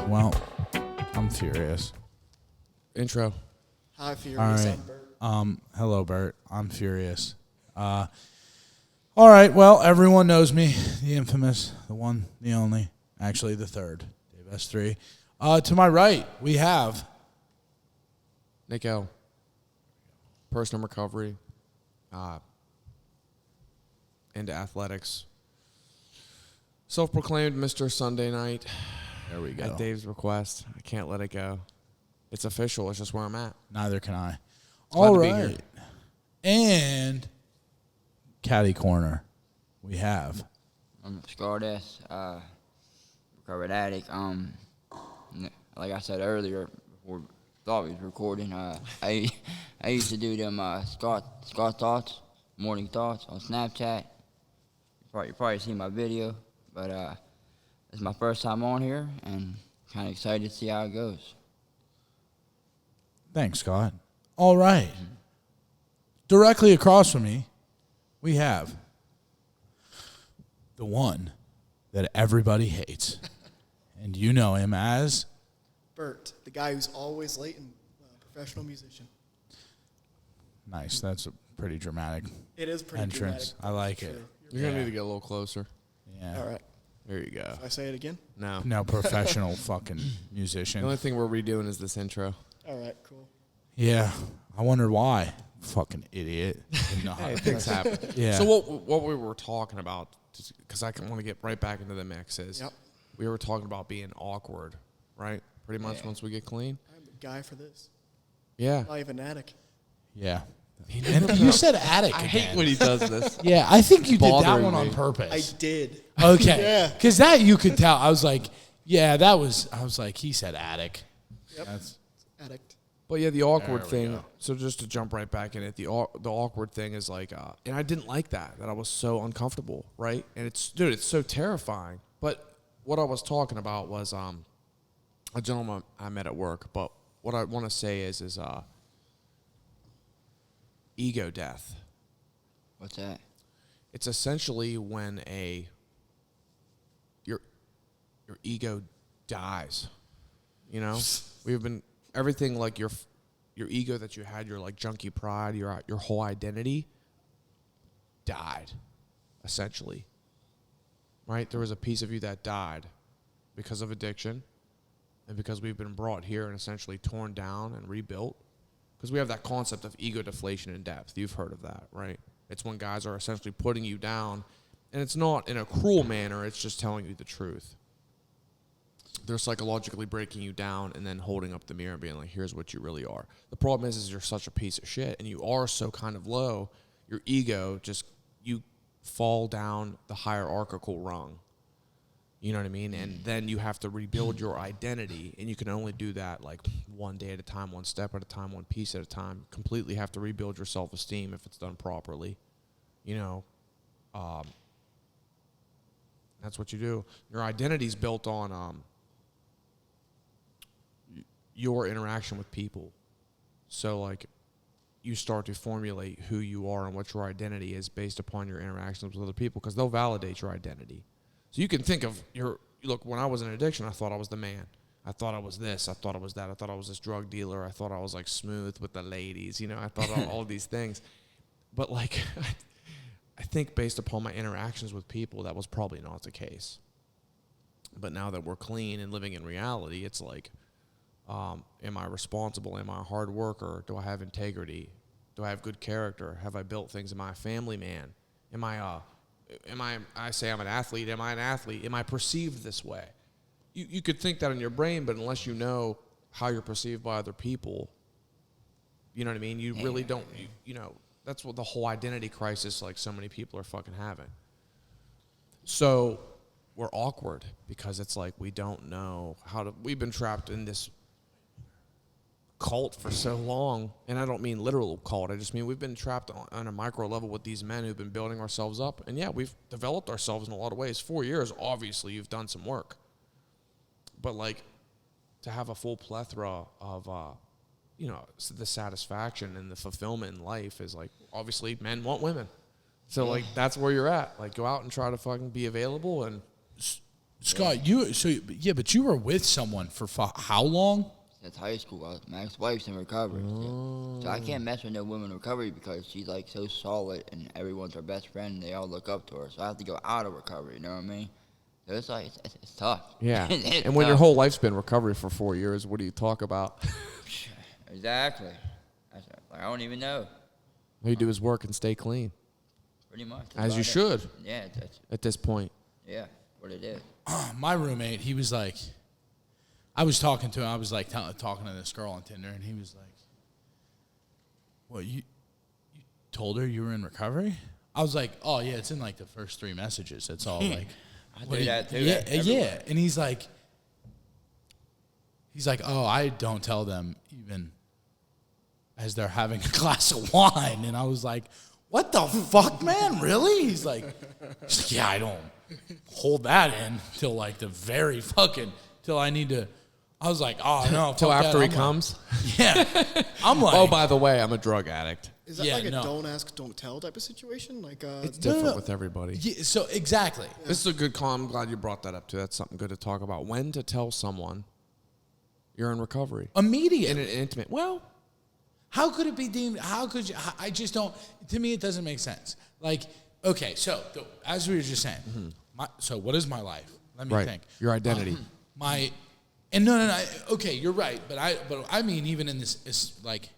Well, I'm furious. Intro. Hi, Furious. All right. I'm Bert. Hello, Bert. I'm furious. All right. Well, everyone knows me. The infamous, the one, the only, actually the third, Dave S3. To my right, we have Nick L. Personal recovery. Into athletics. Self-proclaimed Mr. Sunday Night. There we go. At Dave's request. I can't let it go. It's official. It's just where I'm at. Neither can I. Glad All to be here. right. And Caddy Corner, we have. I'm SCOTTY, recovered addict. Like I said earlier, before we thought we was recording, I used to do them Scott thoughts, morning thoughts on Snapchat. You probably seen my video, but it's my first time on here, and kind of excited to see how it goes. Thanks, Scott. All right. Directly across from me, we have the one that everybody hates. And you know him as Bert, the guy who's always late and professional musician. nice. That's a pretty dramatic It is pretty entrance. dramatic. I like Sure. it. You're going to need to get a little closer. Yeah. All right. There you go. If I say it again? No. No professional fucking The musician. only thing we're redoing is this intro. All right, cool. Yeah. I wondered why. Fucking idiot. Didn't know how Hey, to- things happen. Yeah. So what we were talking about, because I want to get right back into the mix, is Yep. we were talking about being awkward, right? Pretty much Yeah. once we get clean. I'm the guy for this. Yeah. Not even an addict. Yeah. And you said attic I again. hate when he does this. Yeah, I think you did that Bothering one on me. purpose. I did. Okay. Yeah. Because that you could tell. I was like, yeah, I was like, he said attic. Yep. That's, Addict. But yeah, the awkward There we thing. go. So just to jump right back in it, the awkward thing is like, and I didn't like that I was so uncomfortable, right? And it's so terrifying. But what I was talking about was a gentleman I met at work. But what I want to say is ego death. What's that? It's essentially when your ego dies. You know, we've been everything like your ego that you had, your like junky pride, your whole identity died, essentially. Right? There was a piece of you that died because of addiction, and because we've been brought here and essentially torn down and rebuilt. Because we have that concept of ego deflation in depth. You've heard of that, right? It's when guys are essentially putting you down, and it's not in a cruel manner, it's just telling you the truth. They're psychologically breaking you down and then holding up the mirror and being like, here's what you really are. The problem is you're such a piece of shit, and you are so kind of low, your ego just, you fall down the hierarchical rung. You know what I mean? And then you have to rebuild your identity, and you can only do that like one day at a time, one step at a time, one piece at a time. Completely have to rebuild your self-esteem if it's done properly. You know, that's what you do. Your identity's built on your interaction with people. So like, you start to formulate who you are and what your identity is based upon your interactions with other people, because they'll validate your identity. So you can think of look, when I was in addiction, I thought I was the man. I thought I was this. I thought I was that. I thought I was this drug dealer. I thought I was like smooth with the ladies. You know, I thought all these things. But like, I think based upon my interactions with people, that was probably not the case. But now that we're clean and living in reality, it's like, am I responsible? Am I a hard worker? Do I have integrity? Do I have good character? Have I built things? Am I a family man? I say I'm an athlete. Am I an athlete? Am I perceived this way? You could think that in your brain, but unless you know how you're perceived by other people, you know what I mean? You really don't, you know, that's what the whole identity crisis like so many people are fucking having. So we're awkward because it's like we don't know how to, we've been trapped in this cult for so long, and I don't mean literal cult. I just mean we've been trapped on a micro level with these men who've been building ourselves up. And yeah, we've developed ourselves in a lot of ways. 4 years, obviously, you've done some work. But like to have a full plethora of, the satisfaction and the fulfillment in life is like, obviously, men want women. So like that's where you're at. Like go out and try to fucking be available. And Scott, but you were with someone for how long? Since high school. My ex-wife's in recovery. So I can't mess with no woman in recovery because she's like so solid and everyone's her best friend and they all look up to her. So I have to go out of recovery, you know what I mean? So it's like, it's tough. yeah. It's And when your tough. whole life's been recovery for 4 years, what do you talk about? Exactly. I don't even know. All you do is work and stay clean. Pretty much. As you about it. should Yeah, that's, at this point. yeah, what it is. My roommate, he was like, I was talking to him. I was like talking to this girl on Tinder, and he was like, "What you told her you were in recovery?" I was like, "Oh yeah, it's in like the first 3 messages. It's all like, I what do that too. Yeah, That's everywhere. yeah." And he's like, "Oh, I don't tell them even as they're having a glass of wine." And I was like, "What the fuck, man? Really?" He's like, "Yeah, I don't hold that in till like the very fucking till I need to." I was like, "Oh no!" Till fuck after that. he I'm like- comes. Yeah, I'm like, Oh, by the way, I'm a drug addict. Is that Yeah, like a no. don't ask, don't tell type of situation? Like, It's No, different no. with everybody. yeah, so exactly. This is a good call. I'm glad you brought that up too. That's something good to talk about. When to tell someone you're in recovery. Immediate. In an intimate. Well, How could it be deemed? How could you? I just don't. To me, it doesn't make sense. Like, okay, so as we were just saying, so what is my life? Let me right. think. Your identity. No. Okay, you're right, but I mean, even in this like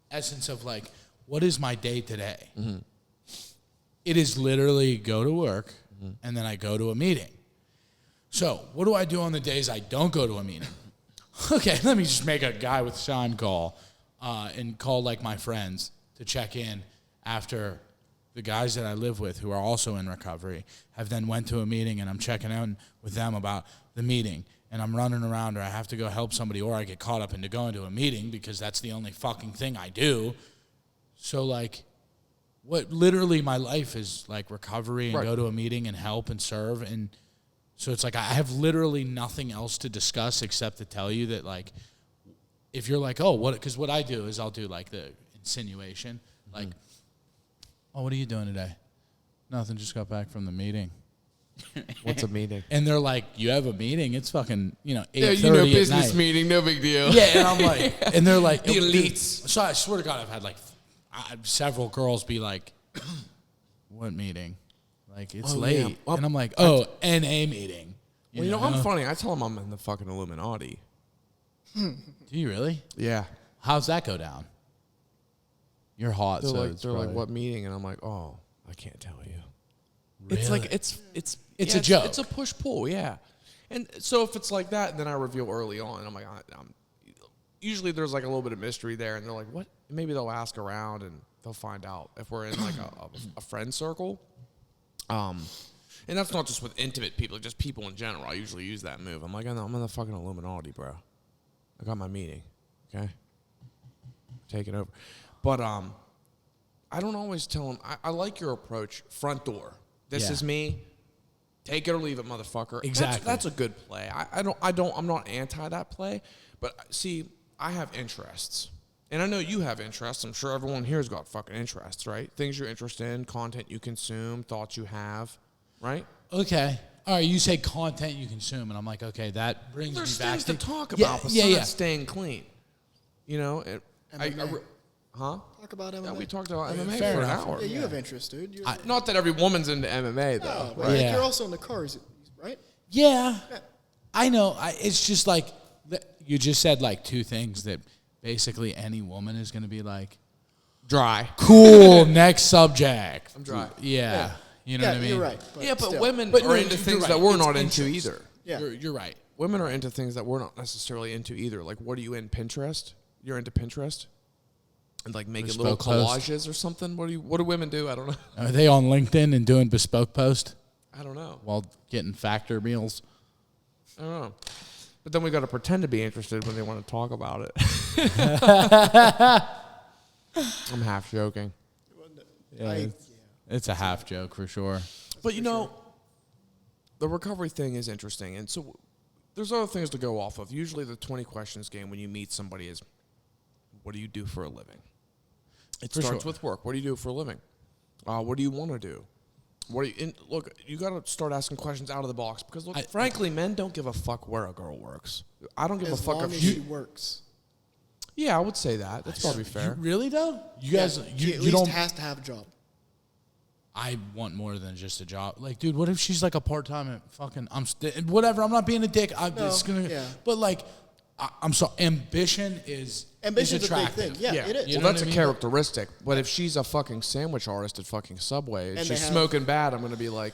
essence of like, what is my day today? Mm-hmm. It is literally go to work and then I go to a meeting. So what do I do on the days I don't go to a meeting? Okay, let me just make a guy with Sean call and call like my friends to check in after the guys that I live with who are also in recovery have then went to a meeting and I'm checking in with them about the meeting and I'm running around or I have to go help somebody or I get caught up into going to a meeting because that's the only fucking thing I do. So like what literally my life is like recovery and Right. go to a meeting and help and serve and so it's like I have literally nothing else to discuss except to tell you that like if you're like, oh, what? Because what I do is I'll do like the insinuation, like, oh, what are you doing today? Nothing, just got back from the meeting. What's a meeting? And they're like, you have a meeting? It's fucking, 8:30 Yeah, at business night. meeting, no big deal. Yeah, and I'm like, and they're like, The elites. So I swear to God, I've had like several girls be like, what meeting? Like, it's Oh, late. yeah. Well, and I'm like, oh, NA meeting. Well, I'm funny. I tell them I'm in the fucking Illuminati. Do you really? Yeah. How's that go down? You're hot, They're so like, it's they're like, probably- what meeting? And I'm like, oh, I can't tell you. Really? It's like it's a joke. It's a push pull, yeah. And so if it's like that, then I reveal early on. I'm like, usually there's like a little bit of mystery there, and they're like, what? Maybe they'll ask around and they'll find out if we're in like a friend circle. And that's not just with intimate people, just people in general. I usually use that move. I'm like, I'm in the fucking Illuminati, bro. I got my meeting, okay? Take it over. But I don't always tell them. I like your approach. Front door. This Yeah. is me. Take it or leave it, motherfucker. Exactly. That's a good play. I'm not anti that play. But see, I have interests. And I know you have interests. I'm sure everyone here's got fucking interests, right? Things you're interested in, content you consume, thoughts you have, right? Okay. All right, you say content you consume, and I'm like, okay, that brings There's me back things to to talk Yeah, about yeah, besides yeah. staying clean. You know? MMA. Huh? Talk about MMA. Yeah, we talked about MMA fair for an enough. hour. Yeah, you have interest, dude. You're, Not that every woman's into MMA, though. no, but right? like, Yeah. you're also in the cars, right? Yeah, Yeah. I know. It's just like you just said, like 2 things that basically any woman is going to be like, Dry. cool, next subject. I'm dry. Yeah, you know what I mean. You're right. Yeah, but still. women But are no, into you're things right. that we're It's not into interest. either. Yeah. You're right. Women are into things that we're not necessarily into either. Like, what are you in? Pinterest? You're into Pinterest? And like making little Bespoke post. collages or something? What do women do? I don't know. Are they on LinkedIn and doing bespoke post I don't know. while getting factor meals? I don't know. But then we got to pretend to be interested when they want to talk about it. I'm half joking. Yeah, it's a half joke for sure. But, you know, the recovery thing is interesting. And so there's other things to go off of. Usually the 20 questions game when you meet somebody is, what do you do for a living? It starts with work. What do you do for a living? What do you want to do? Look, you got to start asking questions out of the box because, look, frankly, men don't give a fuck where a girl works. I don't give a fuck if she works. Yeah, I would say that. That's probably fair. Really though? You guys, she you at least don't has to have a job. I want more than just a job. Like, dude, what if she's like a part-time at fucking, whatever, I'm not being a dick. But like, I'm sorry, ambition is Ambition's a big attractive. thing. Yeah, it is. You know Well, that's what I a mean? characteristic. But if she's a fucking sandwich artist at fucking Subway and she's smoking bad, I'm going to be like,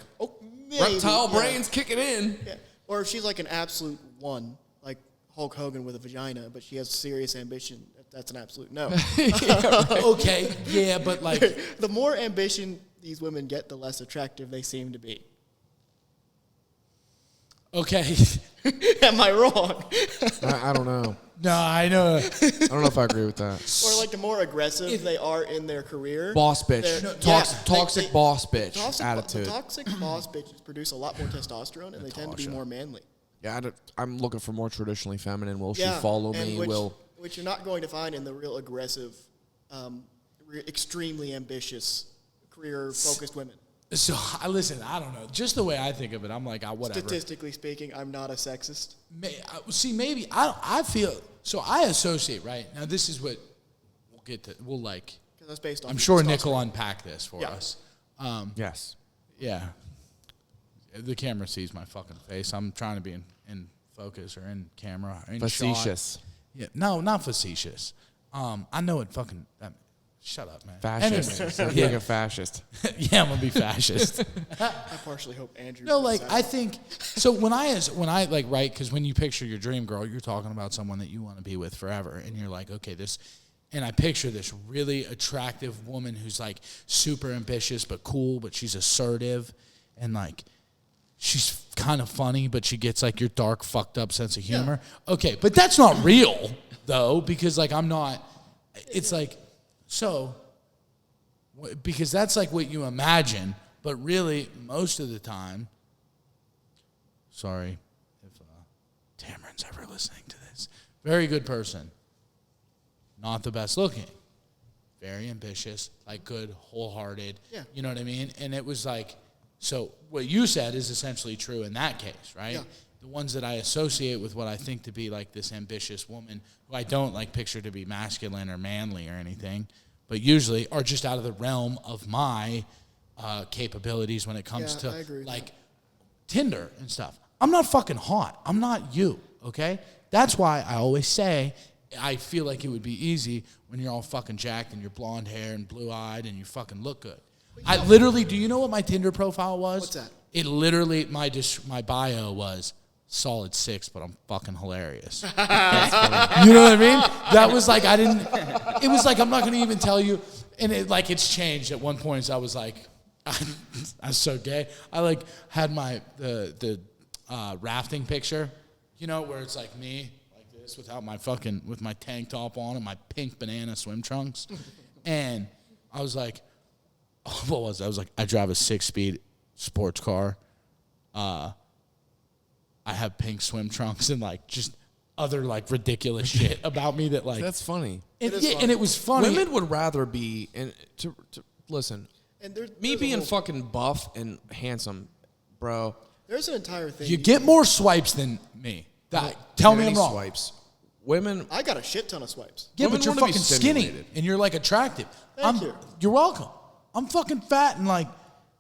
reptile brains kicking in. Yeah. Or if she's like an absolute one, like Hulk Hogan with a vagina, but she has serious ambition, that's an absolute no. Okay, yeah, but like, The more ambition these women get, the less attractive they seem to be. okay. Am I wrong? I don't know. No, I know. I don't know if I agree with that. Or like the more aggressive they are in their career. Boss bitch. Toxic boss bitch attitude. The toxic boss bitches produce a lot more testosterone, and they tend to be more manly. Yeah, I'm looking for more traditionally feminine. Will she follow me? Which you're not going to find in the real aggressive, extremely ambitious, career-focused women. So, listen, I don't know. Just the way I think of it, I'm like, whatever. Statistically speaking, I'm not a sexist. See, maybe, I feel, so I associate, right? Now, this is what we'll get to, because that's based on I'm sure Nick will unpack this for us. Yes. Yeah. The camera sees my fucking face. I'm trying to be in focus or in camera. Or in Facetious. Shot. Yeah, no, not facetious. I know it fucking... shut up, man. Fascist. Anyway, Being a fascist. Yeah, I'm going to be fascist. I partially hope Andrew... No, like, I think... So when I like, right, because when you picture your dream girl, you're talking about someone that you want to be with forever. And you're like, okay, this... And I picture this really attractive woman who's, like, super ambitious but cool, but she's assertive. And, like... She's kind of funny, but she gets, like, your dark, fucked up sense of humor. Yeah. Okay, but that's not real, though, because, like, I'm not... It's like... So... Because that's, like, what you imagine, but really, most of the time... Sorry if Tamron's ever listening to this. Very good person. Not the best looking. Very ambitious, like, good, wholehearted. Yeah. You know what I mean? And it was, like... So what you said is essentially true in that case, right? Yeah. The ones that I associate with what I think to be like this ambitious woman, who I don't like picture to be masculine or manly or anything, but usually are just out of the realm of my capabilities when it comes to like Tinder and stuff. I'm not fucking hot. I'm not you, okay? That's why I always say I feel like it would be easy when you're all fucking jacked and you're blonde hair and blue-eyed and you fucking look good. I literally, do you know what my Tinder profile was? What's that? It literally, my bio was solid 6, but I'm fucking hilarious. You know what I mean? That was like, it was like, I'm not going to even tell you. And it's changed at one point. So I was like, I'm so gay. I like had the rafting picture, you know, where it's like me, like this, with my tank top on and my pink banana swim trunks. And I was like, what was it? I was like, I drive a 6-speed sports car. I have pink swim trunks and like just other like ridiculous shit about me that like. That's funny. And it was funny. Women would rather be to listen. And me being fucking buff and handsome, bro. There's an entire thing. You get more swipes than me. Tell me I'm wrong. Swipes. Women. I got a shit ton of swipes. Yeah, but you're wanna be fucking skinny stimulated. and you're like attractive. Thank you. You're welcome. I'm fucking fat and like,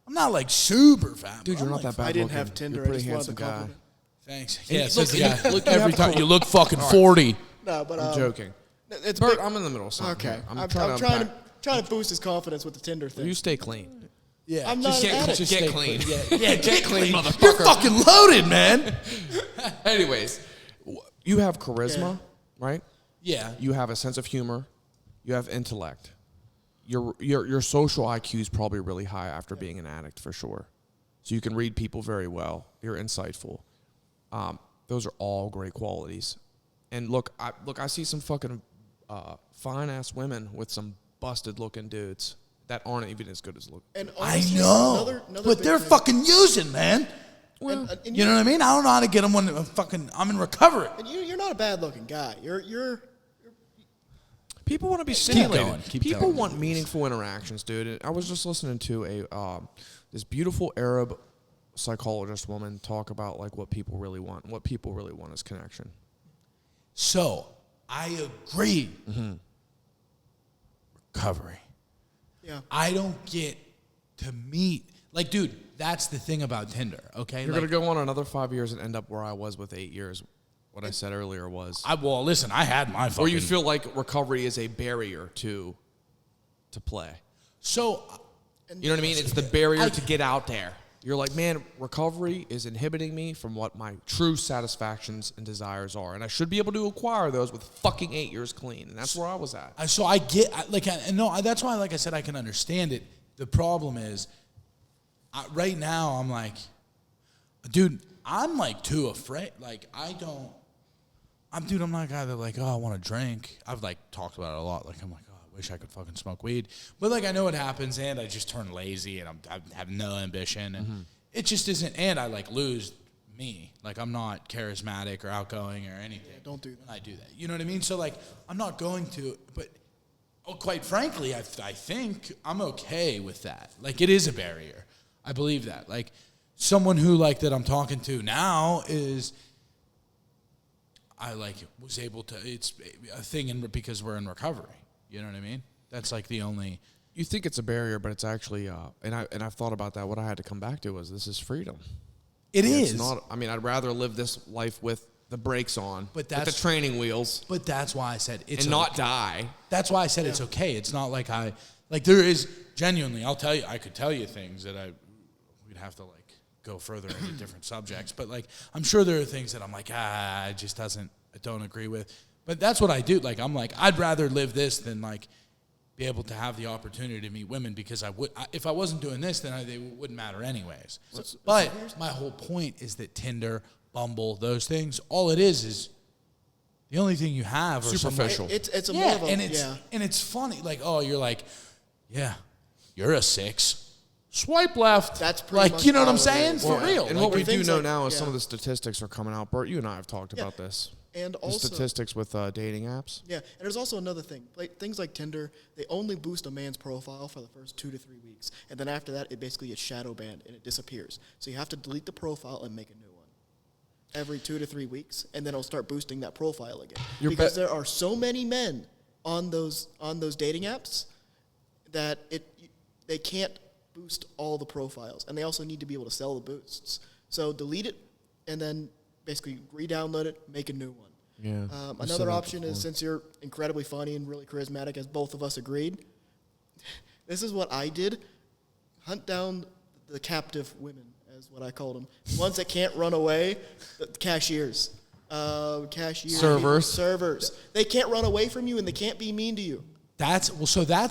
I'm not like super fat. Dude, you're not that bad. I didn't looking. have Tinder. You're I pretty just wanted handsome the guy. compliment. Thanks. And Yeah, says the guy. look, Every time you look fucking 40. No, but I'm joking. It's Bert, big. I'm in the middle of something. Okay, here. I'm trying trying to boost his confidence with the Tinder thing. You stay clean. Yeah, I'm not an addict. Just get clean. Yeah, get clean, motherfucker. You're fucking loaded, man. Anyways, you have charisma, right? Yeah. You have a sense of humor. You have intellect. Your social IQ is probably really high after being an addict for sure. So you can read people very well. You're insightful. those are all great qualities. And look, I see some fucking fine ass women with some busted looking dudes that aren't even as good as look. And I honestly, know, another but big they're thing- fucking using, man. And, You know what I mean? I don't know how to get them when I'm in recovery. And you're not a bad looking guy. You're People want to be Keep stimulated. going, keep People going. want meaningful interactions, dude. And I was just listening to this beautiful Arab psychologist woman talk about like what people really want. What people really want is connection. So I agree. Recovery. yeah. I don't get to meet. Like, dude, that's the thing about Tinder, okay? You're Like, gonna go on another 5 years and end up where I was with 8 years. What I said earlier was, well, listen, I had my fucking. or you feel like recovery is a barrier to play. So, You know what I mean? It's the barrier to get out there. You're like, man, recovery is inhibiting me from what my true satisfactions and desires are, and I should be able to acquire those with fucking 8 years clean, and that's where I was at. so I get, that's why, like I said, I can understand it. The problem is, right now, I'm like, dude, I'm like too afraid. Like, I'm not a guy that like, I want to drink. I've like talked about it a lot. Like, I'm like, I wish I could fucking smoke weed. But like, I know what happens, and I just turn lazy, and I have no ambition, and it just isn't. And I like lose me. Like, I'm not charismatic or outgoing or anything. Don't do that. When I do that. You know what I mean? So like, I'm not going to. But quite frankly, I think I'm okay with that. Like, it is a barrier. I believe that. Like, someone who like that I'm talking to now is. I like was able to. It's a thing because we're in recovery. You know what I mean? That's like the only. You think it's a barrier, but it's actually, and I've thought about that. What I had to come back to was this is freedom. It It's is. not. I mean, I'd rather live this life with the brakes on, But with the that's- training wheels, But that's why I said it's and not okay. die. That's why I said it's okay. It's not like there is genuinely. I'll tell you. I could tell you things that we'd have to like go further into different subjects. But like, I'm sure there are things that I'm like, it just doesn't. I don't agree with. But that's what I do. Like, I'm like, I'd rather live this than like be able to have the opportunity to meet women because if I wasn't doing this, then they wouldn't matter anyways. But my whole point is that Tinder, Bumble, those things, all it is the only thing you have are Superficial. It's a Yeah, more of a, and it's funny. Like, you're like, yeah, you're a 6. Swipe left. That's pretty like, much you know what how I'm it saying? is. For Yeah. real. And Like, what we do things know like- now is some yeah. of the statistics are coming out. Bert, you and I have talked about this. And The also, statistics with dating apps. yeah, and there's also another thing. Like, things like Tinder, they only boost a man's profile for the first 2 to 3 weeks, and then after that, it basically is shadow banned and it disappears. So you have to delete the profile and make a new one every 2 to 3 weeks, and then it'll start boosting that profile again. Because there are so many men on those dating apps that they can't boost all the profiles, and they also need to be able to sell the boosts. So delete it, and then basically re-download it, make a new one. Yeah. Another option is, since you're incredibly funny and really charismatic, as both of us agreed, this is what I did: hunt down the captive women, as what I called them, ones that can't run away, cashiers, servers. They can't run away from you, and they can't be mean to you. that's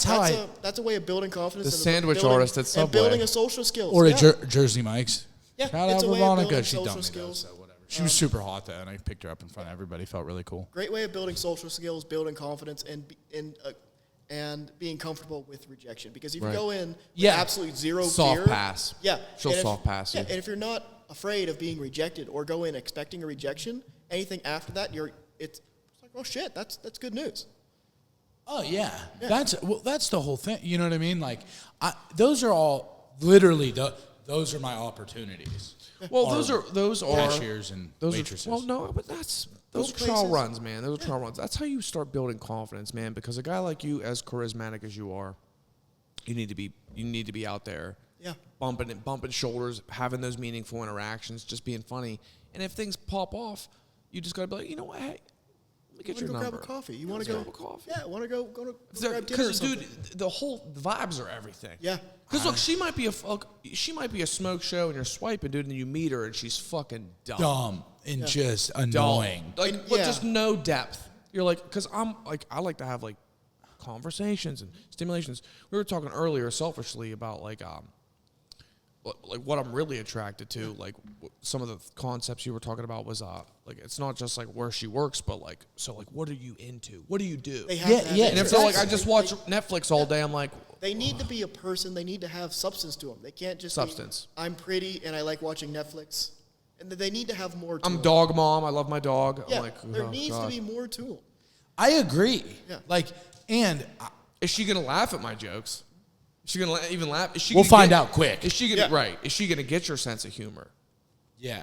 how That's a way of building confidence. The and sandwich building- artist at and Subway. building a social skills. or yeah. Jersey Mike's. Yeah, Shout it's out a way of Veronica. building She social dumped me though, skills. so whatever. She was super hot though, and I picked her up in front of everybody. Felt really cool. Great way of building social skills, building confidence, and being comfortable with rejection. Because if you Right. go in with Yeah. absolute zero Soft fear, pass. yeah, She'll and if- soft pass you. Yeah, and if you're not afraid of being rejected or go in expecting a rejection, anything after that, it's like, oh shit, that's good news. Oh yeah. That's the whole thing. You know what I mean? Like, those are all literally those are my opportunities. Well, Are those are cashiers and those waitresses. Well, no, but those Those are trial places- runs, man. Those are trial runs. That's how you start building confidence, man. Because a guy like you, as charismatic as you are, you need to be out there, Yeah. bumping shoulders, having those meaningful interactions, just being funny. And if things pop off, you just gotta be like, you know what? Hey, let me get your go number. grab a coffee. You want Let's to go grab a coffee? Yeah, want to go grab dinner or Because, something. dude, the whole vibes are everything. Yeah. Because look, she might be a smoke show, and you're swiping, dude, and you meet her, and she's fucking dumb and just Dumb. annoying. Like, And- but yeah. just no depth. You're like, because I like to have like conversations and stimulations. We were talking earlier, selfishly, about like like what I'm really attracted to, like some of the concepts you were talking about was like it's not just like where she works, but like so like what are you into? What do you do? They have to have And if they're like I just watch Netflix all day, I'm like they need to be a person. They need to have substance to them. They can't just substance. I'm pretty and I like watching Netflix, and they need to have more. I'm dog mom. I love my dog. Yeah, I'm like, there needs to be more to them. I agree. Yeah. Like, and is she gonna laugh at my jokes? Is she gonna even laugh? Is she? We'll find out quick. Is she gonna right? Is she gonna get your sense of humor? Yeah.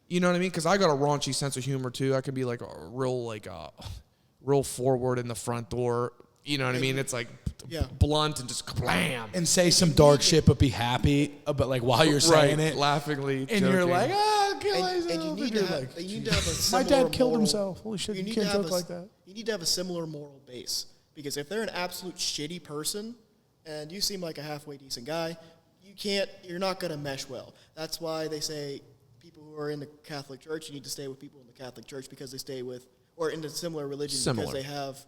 You know what I mean? Because I got a raunchy sense of humor too. I could be like real forward in the front door. You know what I mean? It's like blunt and just blam. And say some dark shit, but be happy. But like while you're saying it, laughingly, and joking. you're like, oh, kill myself. And you need to have. You need to have a My similar dad killed moral- himself. Holy shit! You can't joke like that. You need to have a similar moral base, because if they're an absolute shitty person, and you seem like a halfway decent guy, you're not gonna mesh well. That's why they say people who are in the Catholic Church, you need to stay with people in the Catholic Church because they stay with, or in a similar religion because they have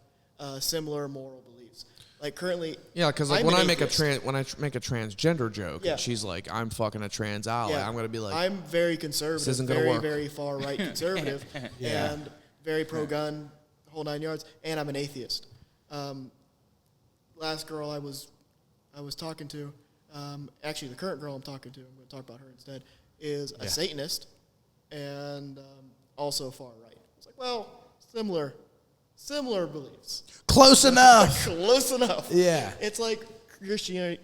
similar moral beliefs. Like currently, because like I'm when an I make atheist. when I make a transgender joke, and she's like, I'm fucking a trans ally. I'm gonna be like, I'm very conservative, isn't gonna very work. very far right conservative, and very pro gun, the whole 9 yards, and I'm an atheist. Last girl I was talking to, actually the current girl I'm talking to, I'm going to talk about her instead, is a Satanist and also far right. It's like, well, similar beliefs. Close enough. Close enough. Yeah. It's like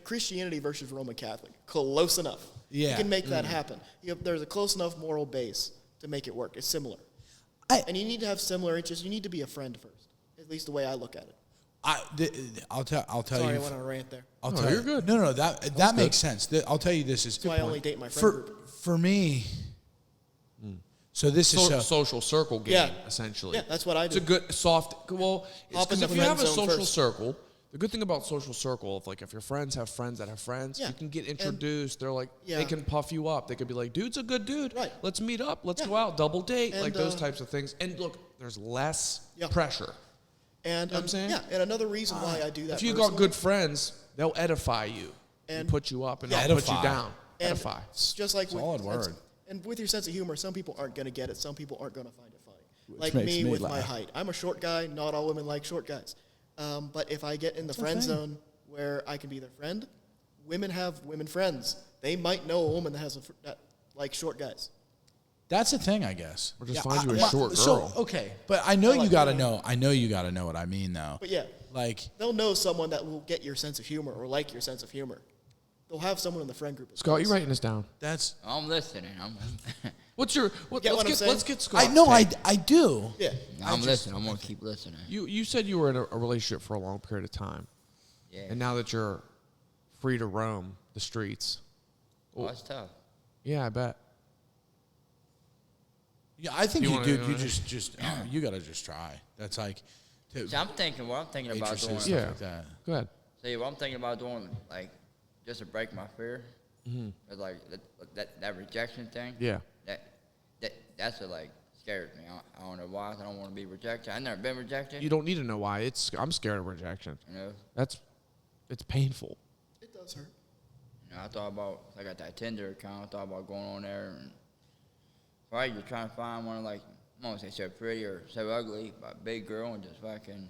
Christianity versus Roman Catholic. Close enough. Yeah. You can make that happen. There's a close enough moral base to make it work. It's similar. And you need to have similar interests. You need to be a friend first, at least the way I look at it. I'll tell Sorry, you. I went on a rant there. I'll tell you're you. good. No, that makes sense. I'll tell you this is. That's why I only date my friend group. For me. So this is social circle game, essentially. Yeah, that's what I do. It's a good soft. Well, Hop in because the if you have a friend zone social first. circle, the good thing about social circle, if your friends have friends that have friends, you can get introduced. They're like, they can puff you up. They could be like, dude's a good dude. Right. Let's meet up. Let's go out, double date, And, like those types of things. And look, there's less pressure. And You know what I'm saying? yeah, and another reason why I do that. If you got good friends, they'll edify you and put you up and not put you down. And Edify. it's just like Solid word. And with your sense of humor, some people aren't going to get it. Some people aren't going to find it funny. Which Like makes me me with my laugh. height. I'm a short guy. Not all women like short guys. But if I get in the friend zone where I can be their friend, women have women friends. They might know a woman that likes short guys. That's a thing, I guess. Or just find you a short girl. So okay, but I know you like gotta that. know. I know you gotta know what I mean, though. But yeah, Like, they'll know someone that will get your sense of humor or like your sense of humor. They'll have someone in the friend group. Scott, you writing this down? that's. I'm listening. What's your? Get what I'm let's saying? get Scott. I know. I do. Yeah. I'm listening. I'm gonna keep listening. You said you were in a relationship for a long period of time, Yeah. and now that you're free to roam the streets, Oh, that's tough. yeah, I bet. Yeah, I think You you, wanna- dude. you You wanna- just you gotta just try. That's like. See, I'm thinking about doing. Stuff Yeah. like that. Go ahead. See, what I'm thinking about doing, like, just to break my fear, is like that rejection thing. Yeah. That's what like scares me. I don't know why. I don't want to be rejected. I've never been rejected. You don't need to know why. I'm scared of rejection. You know. It's painful. It does hurt. You know, I thought about. I got that Tinder account. I thought about going on there and probably just trying to find one like I don't want to say so pretty or so ugly, but a big girl and just fucking.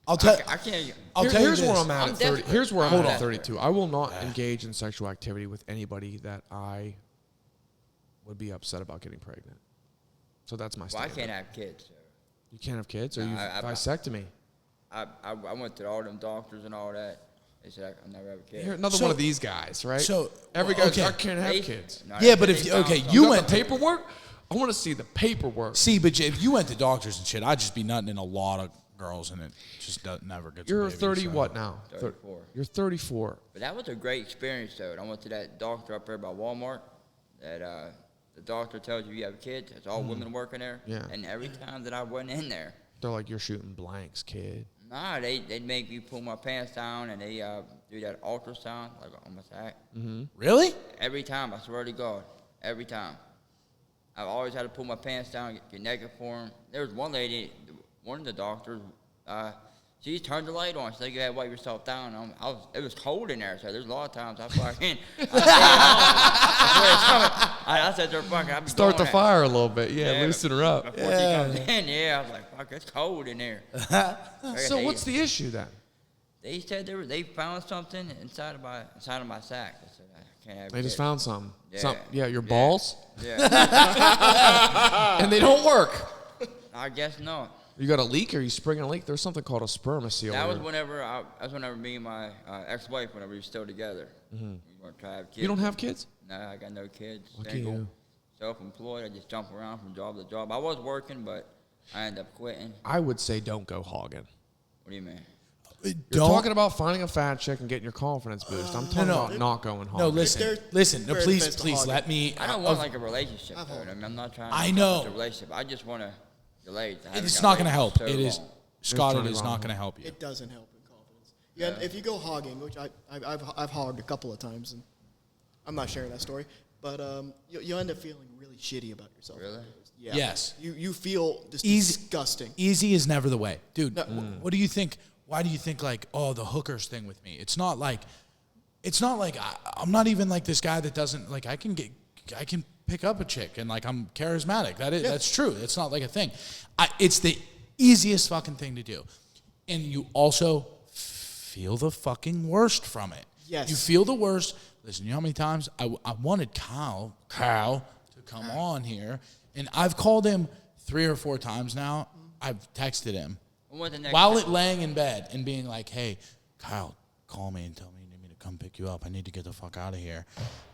I'll tell. I can't. I'll tell you Here's where this. I'm at I'm at 30. desperate. Here's where I'm Hold at on. at 32. I will not engage in sexual activity with anybody that I would be upset about getting pregnant. So that's my Well, I standard. can't have kids. So. You can't have kids, or No, you I- vasectomy. I went to all them doctors and all that. They said I'll never have a kid. You're another one of these guys, right? So, every well, guy okay. I can't have They- kids. No, Yeah, they- but they if found okay, something. you got went the paperwork. I want to see the paperwork. See, but if you went to doctors and shit, I'd just be nutting in a lot of girls, and it just never gets. You're a baby, 30 so. what now? 34. You're 34. But that was a great experience, though. And I went to that doctor up there by Walmart. That the doctor tells you have kids. It's all women working there. Yeah. And every time that I went in there, They're like, you're shooting blanks, kid. nah, they'd make me pull my pants down and they do that ultrasound like on my sack. Really? Every time, I swear to God, every time. I've always had to pull my pants down, get naked for them. There was one lady, one of the doctors, she turned the light on. She's like, you had to wipe yourself down. It was cold in there, so there's a lot of times I fucking. I said to her, fuck, I'll be Start the going fire a little bit. Yeah, loosen her up. Before she comes in, I was like, fuck, it's cold in there. So what's the issue then? They said they found something inside of my sack. I said, I can't have They just kids. found something. Yeah. Your balls? Yeah. And they don't work. I guess not. You got a leak or you springing a leak? There's something called a spermacele. That was whenever me and my ex-wife, whenever we were still together. We were trying to have kids. You don't have kids? No, I got no kids. Lucky Single, you. self-employed. I just jump around from job to job. I was working, but I ended up quitting. I would say don't go hogging. What do you mean? You're talking about finding a fat chick and getting your confidence boost. I'm talking No. about not going hogging. No, listen. No, very please, defense to please hogging. let me. I don't want like a relationship. I've Though. heard. I mean, I'm not trying. I to know. a relationship. I just want to relate. It's not going to help. So It is, long. Scott. It Johnny is Ron. not going to help you. It doesn't help in confidence. Yeah, and if you go hogging, which I've hogged a couple of times, and I'm not sharing that story, but you end up feeling really shitty about yourself. Really? Yeah. Yes. You feel just Easy- disgusting. Easy is never the way, dude. No. What do you think? Why do you think like, oh, the hookers thing with me? It's not like I'm not even like this guy that doesn't like. I can pick up a chick and like I'm charismatic. That's true. It's not like a thing. It's the easiest fucking thing to do, and you also feel the fucking worst from it. Yes. You feel the worst. Listen, you know how many times I wanted Kyle to come on here, and I've called him 3 or 4 times now. I've texted him What the next while time? laying in bed and being like, hey, Kyle, call me and tell me you need me to come pick you up. I need to get the fuck out of here.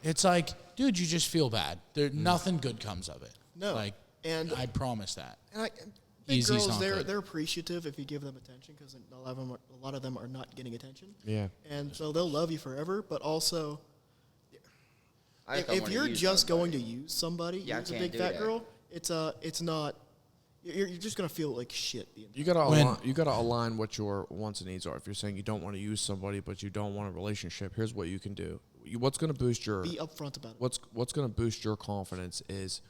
It's like, dude, you just feel bad. Nothing good comes of it. No. Like, And- I promise that. And big Easy's girls, not good. they're appreciative if you give them attention because a lot of them are not getting attention. Yeah. And so they'll love you forever, but also I just don't if wanna you're use just somebody. going to use somebody, Yeah, I use a can't big do fat that. girl, it's not. You're just gonna feel like shit. The entire You gotta align what your wants and needs are. If you're saying you don't want to use somebody but you don't want a relationship, here's what you can do. What's gonna boost your Be upfront about it. what's gonna boost your confidence is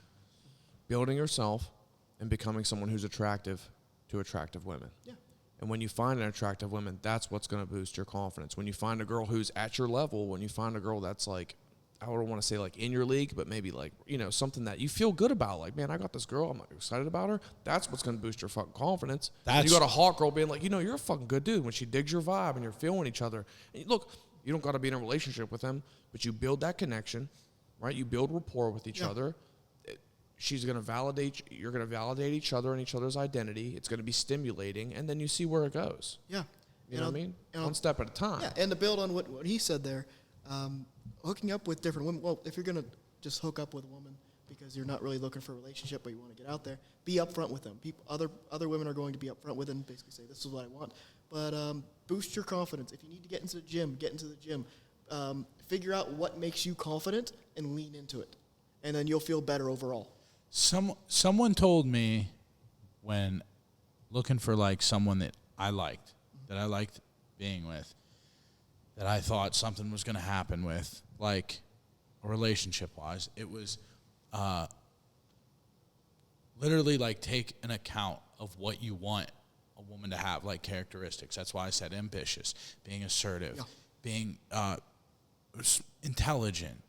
building yourself and becoming someone who's attractive to attractive women. Yeah. And when you find an attractive woman, that's what's going to boost your confidence. When you find a girl who's at your level, when you find a girl that's like, I don't want to say like in your league, but maybe like, something that you feel good about. Like, man, I got this girl. I'm like excited about her. That's what's going to boost your fucking confidence. And you got a hot girl being like, you're a fucking good dude when she digs your vibe and you're feeling each other. And look, you don't got to be in a relationship with them, but you build that connection, right? You build rapport with each other. She's going to validate, you're going to validate each other and each other's identity. It's going to be stimulating, and then you see where it goes. Yeah. You know what I mean? One step at a time. Yeah, and to build on what he said there, hooking up with different women. Well, if you're gonna just hook up with a woman because you're not really looking for a relationship, but you want to get out there, be upfront with them. Other women are going to be upfront with them, basically say, "This is what I want." But boost your confidence. If you need to get into the gym, get into the gym. Figure out what makes you confident and lean into it, and then you'll feel better overall. Someone told me when looking for like someone that I liked being with, that I thought something was going to happen with, like relationship-wise, it was literally like take an account of what you want a woman to have, like characteristics. That's why I said ambitious, being assertive, being intelligent,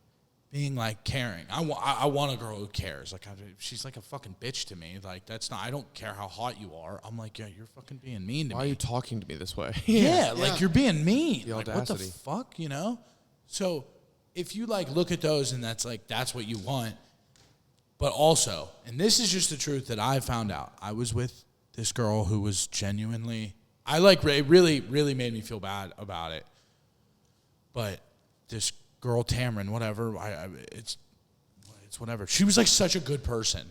being like caring. I want a girl who cares. Like she's like a fucking bitch to me. Like that's not. I don't care how hot you are. I'm like, yeah, you're fucking being mean to me. Why are you talking to me this way? Yeah, like you're being mean. The Like what the audacity. fuck, So if you like look at those and that's what you want, but also, and this is just the truth that I found out. I was with this girl who was genuinely, it really made me feel bad about it. But this girl, Tamron, whatever, it's whatever. She was like such a good person.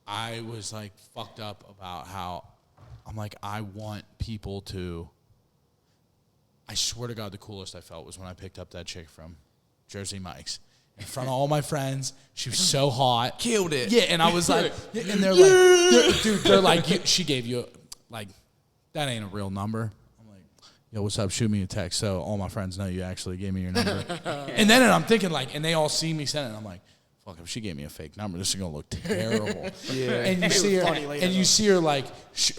I was like fucked up about how I'm like, I want people to. I swear to God, the coolest I felt was when I picked up that chick from Jersey Mike's in front of all my friends. She was so hot. Killed it. Yeah, and I was like, and they're like, they're like, she gave you, like, that ain't a real number. I'm like, yo, what's up? Shoot me a text so all my friends know you actually gave me your number. And then I'm thinking, like, and they all see me send it, and I'm like, fuck, if she gave me a fake number, this is gonna look terrible. Yeah. And you It see was her, funny later, and you though. see her like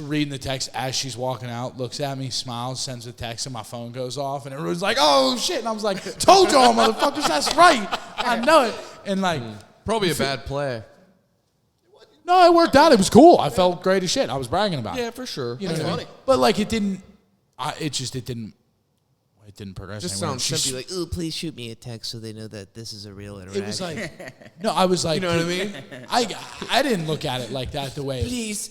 reading the text as she's walking out, looks at me, smiles, sends a text, and my phone goes off, and everyone's like, "Oh shit!" And I was like, "Told y'all, motherfuckers, that's right. I know it." And like, Probably a bad play. no, it worked out. It was cool. I felt great as shit. I was bragging about it. Yeah, for sure. You know That's what I mean? funny. But like, it didn't. It didn't progress. Just anywhere. sounds She's- simply like, "Ooh, please shoot me a text so they know that this is a real interaction." It was like, no, I was like, you know what I mean? I didn't look at it like that. The way, Please,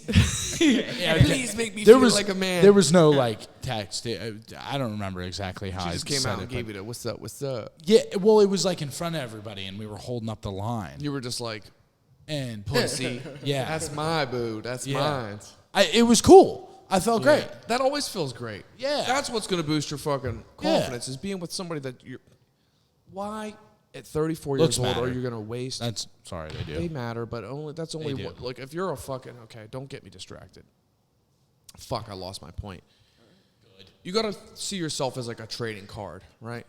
Yeah, please make me there feel was like a man. There was no like text. I don't remember exactly how She I just came said out it, and but- gave you the "What's up? What's up?" Yeah, well, it was like in front of everybody, and we were holding up the line. You were just like, And "Pussy, yeah, that's my boo. That's Yeah. mine." it was cool. I felt great. Yeah. That always feels great. Yeah. That's what's going to boost your fucking confidence is being with somebody that you're. Why at 34 Looks years old matter. are you going to waste? That's sorry they do. They matter, but that's only do. what, like if you're a fucking okay. Don't get me distracted. Fuck, I lost my point. Good. You got to see yourself as like a trading card, right?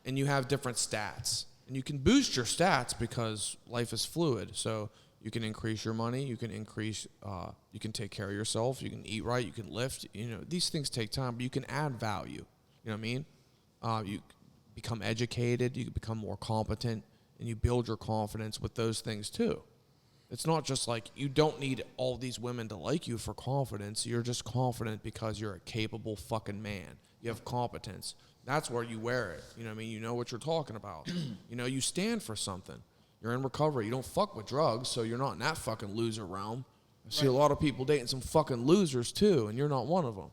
And you have different stats, and you can boost your stats because life is fluid. So you can increase your money. You can increase. You can take care of yourself. You can eat right. You can lift. You know these things take time, but you can add value. You know what I mean? You become educated. You become more competent, and you build your confidence with those things too. It's not just like you don't need all these women to like you for confidence. You're just confident because you're a capable fucking man. You have competence. That's where you wear it. You know what I mean? You know what you're talking about. You know, you stand for something. You're in recovery. You don't fuck with drugs, so you're not in that fucking loser realm. I see a lot of people dating some fucking losers too, and you're not one of them.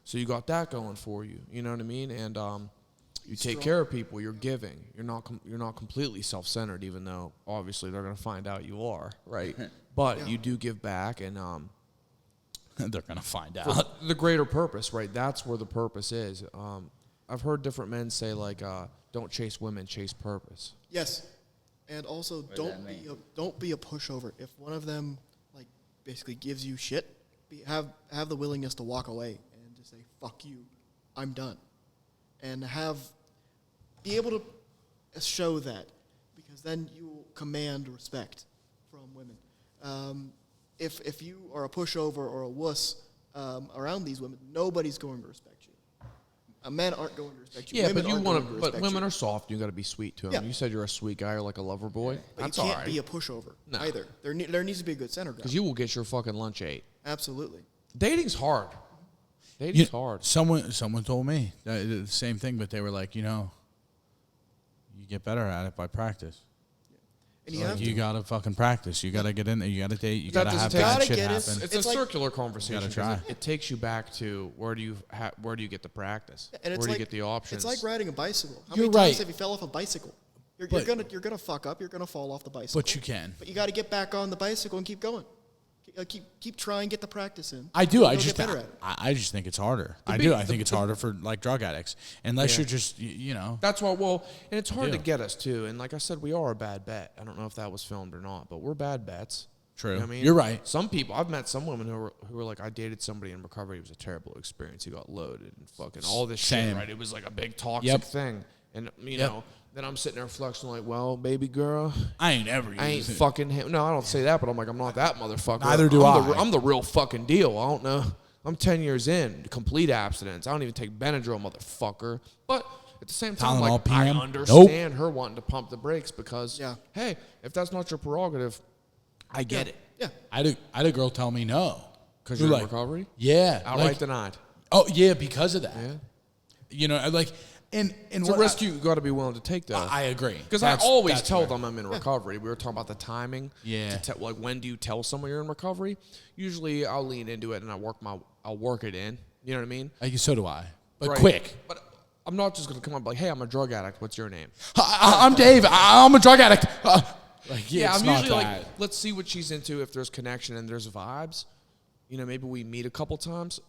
So you got that going for you. You know what I mean? And you take care of people. You're giving. You're not completely self-centered, even though obviously they're gonna find out you are, right? But you do give back, and They're gonna find for out. the greater purpose, right? That's where the purpose is. I've heard different men say like, "Don't chase women, chase purpose." Yes, and also does don't that mean? don't be a pushover. If one of them like basically gives you shit, have the willingness to walk away and just say "fuck you," I'm done, and be able to show that, because then you will command respect from women. If you are a pushover or a wuss around these women, nobody's going to respect you. Men aren't going to respect you. Yeah, women but you aren't want going to. to But respect women you. are soft. You got to be sweet to them. Yeah. You said you're a sweet guy or like a lover boy. But That's you all can't right. be a pushover No. either. There needs to be a good center ground. Because you will get your fucking lunch ate. Absolutely. Dating's hard. Dating's hard. Someone told me the same thing, but they were like, you get better at it by practice. And you Like, have you to. gotta fucking practice. You gotta get in there. You gotta date. You That gotta have doesn't bad take- shit Gotta get it. happen. It's It's a like- circular conversation. gotta 'cause try. It takes you back to where do you get the practice? And it's where do like, you get the options? It's like riding a bicycle. How You're many times right. have you fell off a bicycle? You're But- gonna fuck up. You're gonna fall off the bicycle. But you can. But you got to get back on the bicycle and keep going. Keep trying, get the practice in. I do. You'll I get just better at it. I just think it's harder. I big- do. I think it's harder for like drug addicts, unless Yeah. you're just you know. That's why. Well, and it's hard to Yeah. get us too. And like I said, we are a bad bet. I don't know if that was filmed or not, but we're bad bets. True. You know what I mean? You're right. Some people, I've met some women who were like, I dated somebody in recovery. It was a terrible experience. He got loaded and fucking all this Same. shit. Right? It was like a big toxic Yep. thing. And you Yep. know, then I'm sitting there flexing like, well, baby girl, I ain't ever. I ain't used it. fucking him. No, I don't say that, but I'm like, I'm not that motherfucker. Neither do I. I'm the real fucking deal. I don't know. I'm 10 years in, complete abstinence. I don't even take Benadryl, motherfucker. But at the same time, Tylenol like, PM? I understand her wanting to pump the brakes because, Yeah. hey, if that's not your prerogative, I get it. Yeah. I had a girl tell me no. Because Who, you're in like, recovery? Yeah. Outright like- denied. Oh yeah, because of that. Yeah. You know, like, and It's a what risk you got to be willing to take, though. I agree. Because I That's- always that's tell fair. them I'm in recovery. We were talking about the timing. Yeah. Like when do you tell someone you're in recovery? Usually I'll lean into it and I'll work it in. You know what I mean? So do I. But Right. quick. But I'm not just gonna come up like, hey, I'm a drug addict. What's your name? I'm Dave. I'm a drug addict. Like, Yeah, it's I'm not usually that. like, let's see what she's into. If there's connection and there's vibes, you know, maybe we meet a couple times,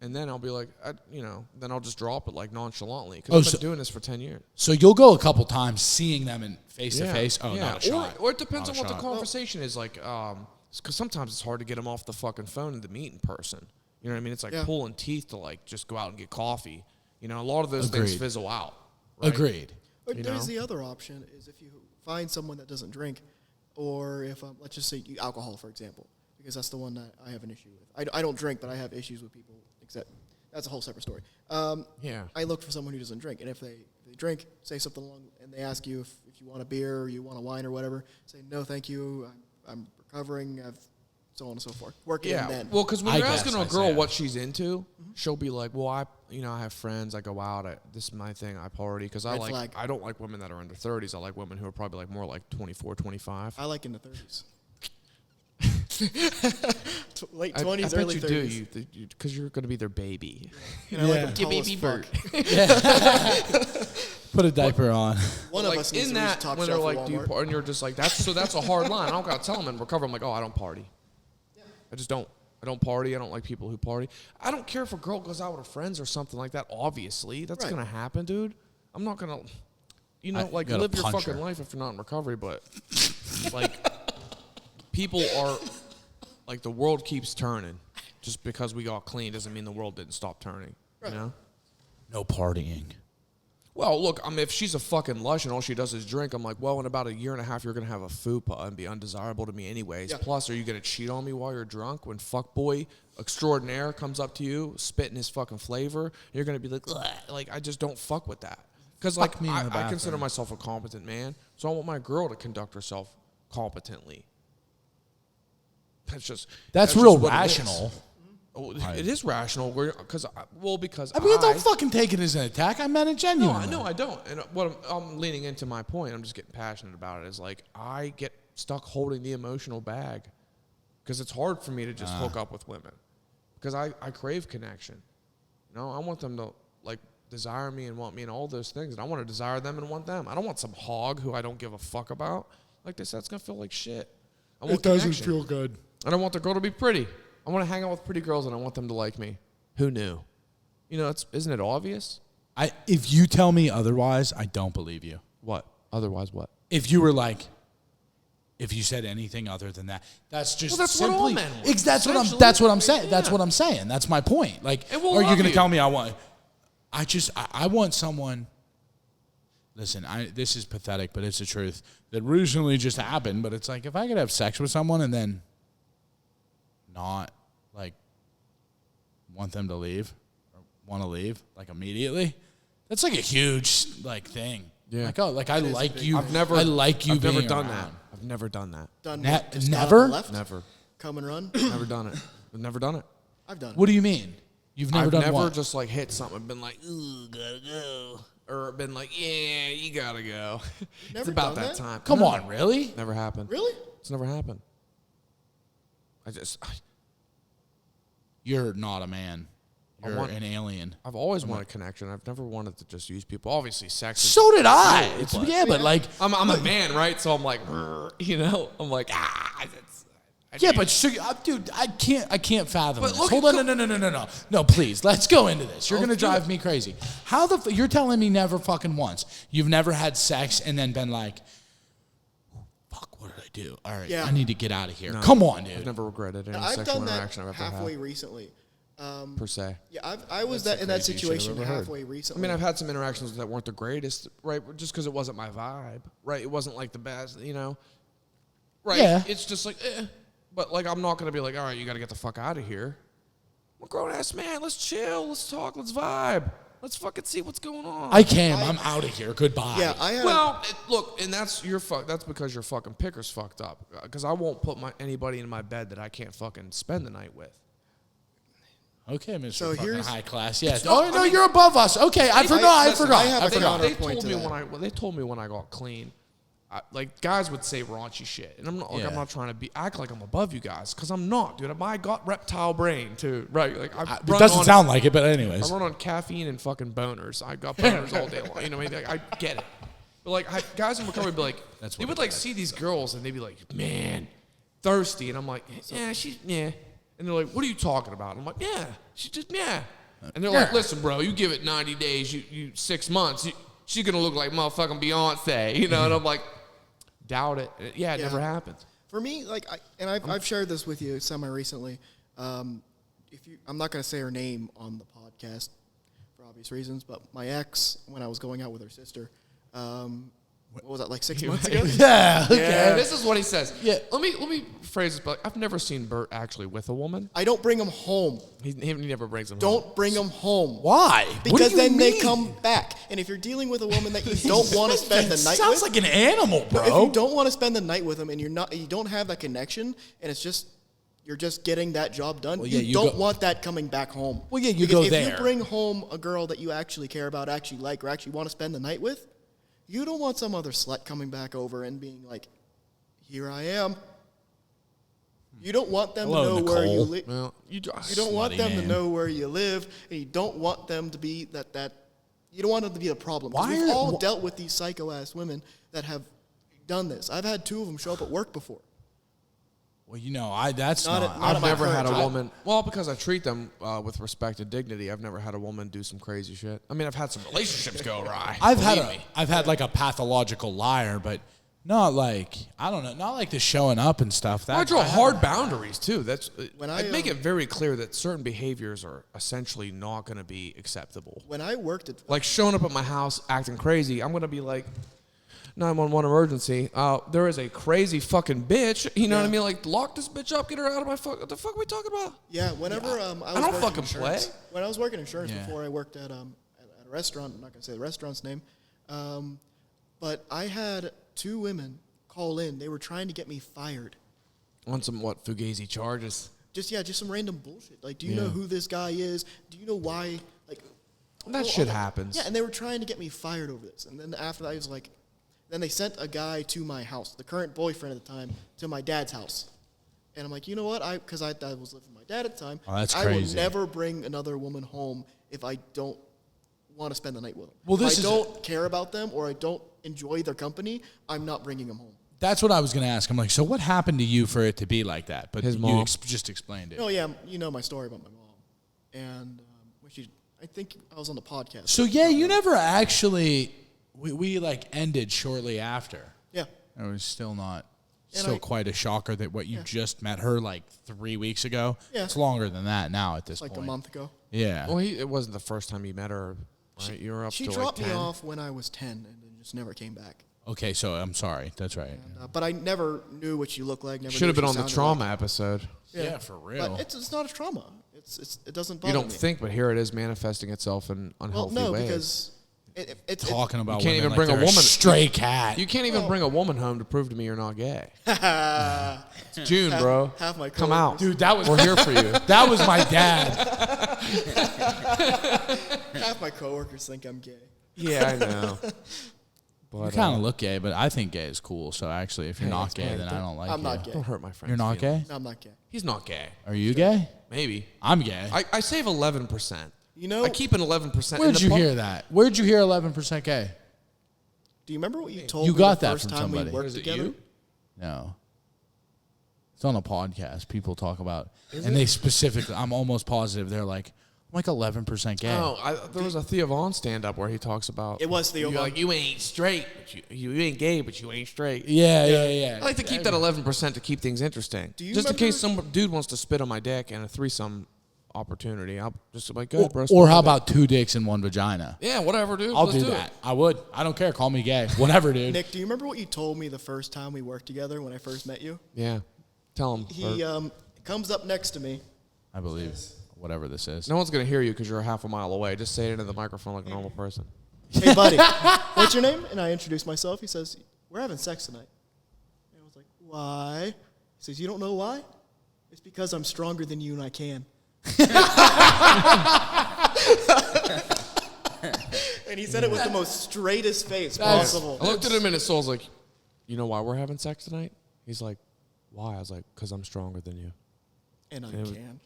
and then I'll be like, then I'll just drop it like nonchalantly because Oh, I've been so- doing this for 10 years. So you'll go a couple times seeing them in face to face. Oh, yeah. not a shot. Or it depends Not on a what the shot. conversation is like. Because sometimes it's hard to get them off the fucking phone and to meet in person. You know what I mean? It's like Yeah. pulling teeth to like just go out and get coffee. You know, a lot of those things Agreed. fizzle out. Right? Agreed. But You there's know? the other option is if you find someone that doesn't drink, or if let's just say alcohol, for example, because that's the one that I have an issue with. I don't drink, but I have issues with people. Except that's a whole separate story. I look for someone who doesn't drink, and if they drink, say something along, and they ask you if you want a beer or you want a wine or whatever, say no, thank you. I'm recovering. I've so on and so forth. Work it in then. Well, because when you're guess asking I a girl say what she's into, she'll be like, "Well, I have friends. I go out. This is my thing. I party because Red flag. I don't like women that are under 30s. I like women who are probably like more like 24, 25. I like in the 30s. Late I 20s, bet early you 30s. do, because you're going to be their baby. And I like them tall as fuck. Put a diaper on. One Like of us needs in to reach that, top when shelf they're at like, "Do you Walmart. party?" and you're just like, that's a hard line. I don't got to tell them in recovery. I'm like, "Oh, I don't party. I just don't. I don't party. I don't like people who party. I don't care if a girl goes out with her friends or something like that. Obviously, that's Right. gonna happen, dude. I'm not gonna, I gotta live your punch fucking her. life if you're not in recovery. But like, people are like the world keeps turning. Just because we got clean doesn't mean the world didn't stop turning. You know. No partying. Well, look, I mean, if she's a fucking lush and all she does is drink, I'm like, well, in about a year and a half, you're going to have a fupa and be undesirable to me anyways. Yeah. Plus, are you going to cheat on me while you're drunk when fuckboy extraordinaire comes up to you, spitting his fucking flavor? You're going to be like, "Ugh." Like, I just don't fuck with that. Because, like, me in the I consider bathroom. myself a competent man, so I want my girl to conduct herself competently. That's just real what it is. rational. Oh, it is rational, because I mean, don't fucking take it as an attack. I meant it No, genuinely. I don't. And what I'm leaning into my point, I'm just getting passionate about it, is like I get stuck holding the emotional bag because it's hard for me to just hook up with women because I crave connection. You know, I want them to like desire me and want me and all those things, and I want to desire them and want them. I don't want some hog who I don't give a fuck about. Like they said, it's gonna feel like shit. I want connection. good. And I want the girl to be pretty. I want to hang out with pretty girls, and I want them to like me. Who knew? You know, isn't it obvious? If you tell me otherwise, I don't believe you. What? Otherwise, what? If you were like, if you said anything other than that, that's just Well, that's what simply. all men want, That's what I'm. essentially. That's what I'm saying. That's Yeah. what I'm saying. That's my point. Like, And we'll are you love going to you. tell me I want? I want someone. Listen, this is pathetic, but it's the truth. That recently just happened, but it's like if I could have sex with someone and then not like want them to leave or want to leave like immediately, that's like a huge like thing. Yeah. Like, oh, like I like you. I've never I like you. I've never being done around. that. I've never done that. Done Ne- what? Just never? gone left? Never. Come and run? Never done it. I've never done it. I've done it. What do you mean? You've never I've done never what? just like hit something and been like, ooh, gotta go. Or been like, yeah, you gotta go. It's Never about done that that? time. Come No. on, really? Never happened. Really? It's never happened. You're not a man. You're want- an alien. I've always wanted connection. I've never wanted to just use people. Obviously, sex is So did I. cool, It's, but- yeah, but like, I'm a man, right? So I'm like, you know, I'm like, yeah, but dude, I can't fathom But this. look Hold at on, no, please, let's go into this. You're gonna Let's do drive it. me crazy. How you're telling me never fucking once? You've never had sex and then been like, fuck, what did I do? All right, Yeah. I need to get out of here. Come on, dude. I've never regretted any I've sexual done that interaction I've ever halfway had, recently. per se. Yeah, I was in that craziest shit I've situation ever heard. halfway I recently. mean, I've had some interactions that weren't the greatest, right? Just because it wasn't my vibe, right? It wasn't like the best, you know? Right? Yeah. It's just like, But, like, I'm not going to be like, all right, you got to get the fuck out of here. I'm a grown-ass man. Let's chill. Let's talk. Let's vibe. Let's fucking see what's going on. I came. I'm out of here. Goodbye. Yeah, I had Look, and that's that's because your fucking picker's fucked up. Because I won't put anybody in my bed that I can't fucking spend the night with. Okay, Mr. So fucking here's- high class. Yeah. not- Oh, I no, mean- you're above us. Okay, I forgot. listen, I have a forgot. counter- They point told to me that. they told me when I got clean, like guys would say raunchy shit, and I'm not Yeah. I'm not trying to act like I'm above you guys, because I'm not, dude. I got reptile brain too, right? Like It doesn't sound like it, but anyways. I run on caffeine and fucking boners. I got boners all day long. You know what I mean? Like, I get it. But like guys in recovery would be like, That's they what would it like is. see these girls and they'd be like, man, thirsty, and I'm like, yeah. And they're like, what are you talking about? And I'm like, yeah, she just And they're like, listen, bro, you give it 90 days, you 6 months, she's gonna look like motherfucking Beyonce, you know? And I'm like, doubt it. Yeah, it never happened. For me, like, I've shared this with you semi-recently. I'm not going to say her name on the podcast for obvious reasons, but my ex, when I was going out with her sister, what was that, like 6 months ago? Yeah. Okay. Yeah. This is what he says. Yeah. Let me phrase this. But I've never seen Bert actually with a woman. I don't bring them home. He never brings them. home. Don't bring them home. Why? What do Because you then they mean? come back. And if you're dealing with a woman that you don't want to spend the night Sounds with, like an animal, bro. if you don't want to spend the night with them and you don't have that connection, and it's just you're just getting that job done, Well, yeah, you you don't go- want that coming back home. Well, yeah, you Because go if there. you bring home a girl that you actually care about, actually like, or actually want to spend the night with, you don't want some other slut coming back over and being like, "Here I am." You don't want them Hello, to know where you Nicole. live. Well, You don't want Slutty them to name. know where you live, and you don't want them to be that. You don't want them to be a problem. 'Cause Why we've are- all wh- dealt with these psycho ass women that have done this. I've had 2 of them show up at work before. Well, you know, that's Not not. at- not I've at my never had a current job. woman. Well, because I treat them with respect and dignity. I've never had a woman do some crazy shit. I mean, I've had some relationships go awry. I've believe had like a pathological liar, but not like I don't know, not like the showing up and stuff. That I draw haven't- hard boundaries too. That's When I I, make it very clear that certain behaviors are essentially not going to be acceptable. When I worked at Like showing up at my house acting crazy, I'm going to be like, 911 emergency. There is a crazy fucking bitch. You know what I Yeah. mean? Like, lock this bitch up. Get her out of my fuck. What the fuck are we talking about? whenever I was don't working fucking insurance, play. when I was working insurance Yeah. before I worked at a restaurant. I'm not gonna say the restaurant's name, but I had 2 women call in. They were trying to get me fired. On some what fugazi charges? Just some random bullshit. Like, do you know Yeah. who this guy is? Do you know why? Like, That shit happens. Yeah, and they were trying to get me fired over this. And then after that, I was like, then they sent a guy to my house, the current boyfriend at the time, to my dad's house. And I'm like, you know what? Because I was living with my dad at the time. Oh, that's I crazy. will never bring another woman home if I don't want to spend the night with them. Well, this if is I don't care about them or I don't enjoy their company, I'm not bringing them home. That's what I was going to ask. I'm like, so what happened to you for it to be like that? But His you mom. just explained it. Oh, yeah, you know my story about my mom. And I think I was on the podcast. So yeah, you never actually. We like ended shortly after. Yeah. It was still not. And Still I- quite a shocker that what you just met her like 3 weeks ago. Yeah. It's longer than that now at this Like point. a month ago. Yeah. Well, it wasn't the first time you met her, right? You were up She to dropped like me 10. off when I was 10 and then just never came back. Okay, so I'm sorry. That's right. But I never knew what you looked like. Never Should have knew been what on you the sounded trauma episode. like. Yeah, for real. But it's not a trauma. It doesn't You bother don't me. think, but here it is manifesting itself in Well, unhealthy no, ways. because it's Talking about can't women even like bring a they're woman- stray cat. You can't even bring a woman home to prove to me you're not gay. It's June, bro. half my Come out. Dude, that was We're here for you. that was my dad. half my coworkers think I'm gay. Yeah, I know. You But kind of look gay, but I think gay is cool. So actually, if you're Hey, not it's gay, fine. then I don't like I'm you. not gay. don't hurt my friends. You're not feelings. gay? No, I'm not gay. He's not gay. Are you gay? Maybe. I'm gay. I save 11%. You know, I keep an 11%. Where'd you hear that? Where'd you hear 11% gay? do you remember what you told You me got the that first from time somebody. we worked Is it together? you? No. It's on a podcast. People talk about, and they specifically. I'm almost positive they're like, I'm like 11% gay. Oh, there was a Theo Vaughn stand-up where he talks about. It was Theo you Vaughn. like you ain't straight, but you ain't gay, but you ain't straight. Yeah. I like to keep that 11% to keep things interesting. Do you just in case remember- some dude wants to spit on my dick and a threesome opportunity, I'll just be like, good, bro. Or how spit on about 2 dicks and 1 vagina? it. Yeah, whatever, dude. I'll Let's do that. I would. I don't care. Call me gay. Whatever, dude. Nick, do you remember what you told me the first time we worked together when I first met you? Yeah. Tell him. He comes up next to me. I believe whatever this is. No one's going to hear you because you're a half a mile away. Just say it into the microphone like a normal person. Hey, buddy, what's your name? And I introduced myself. He says, we're having sex tonight. And I was like, why? He says, you don't know why? It's because I'm stronger than you and I can. And he said it with the most straightest face possible. I looked at him and his soul's like, you know why we're having sex tonight? He's like, why? I was like, because I'm stronger than you. And I was- can.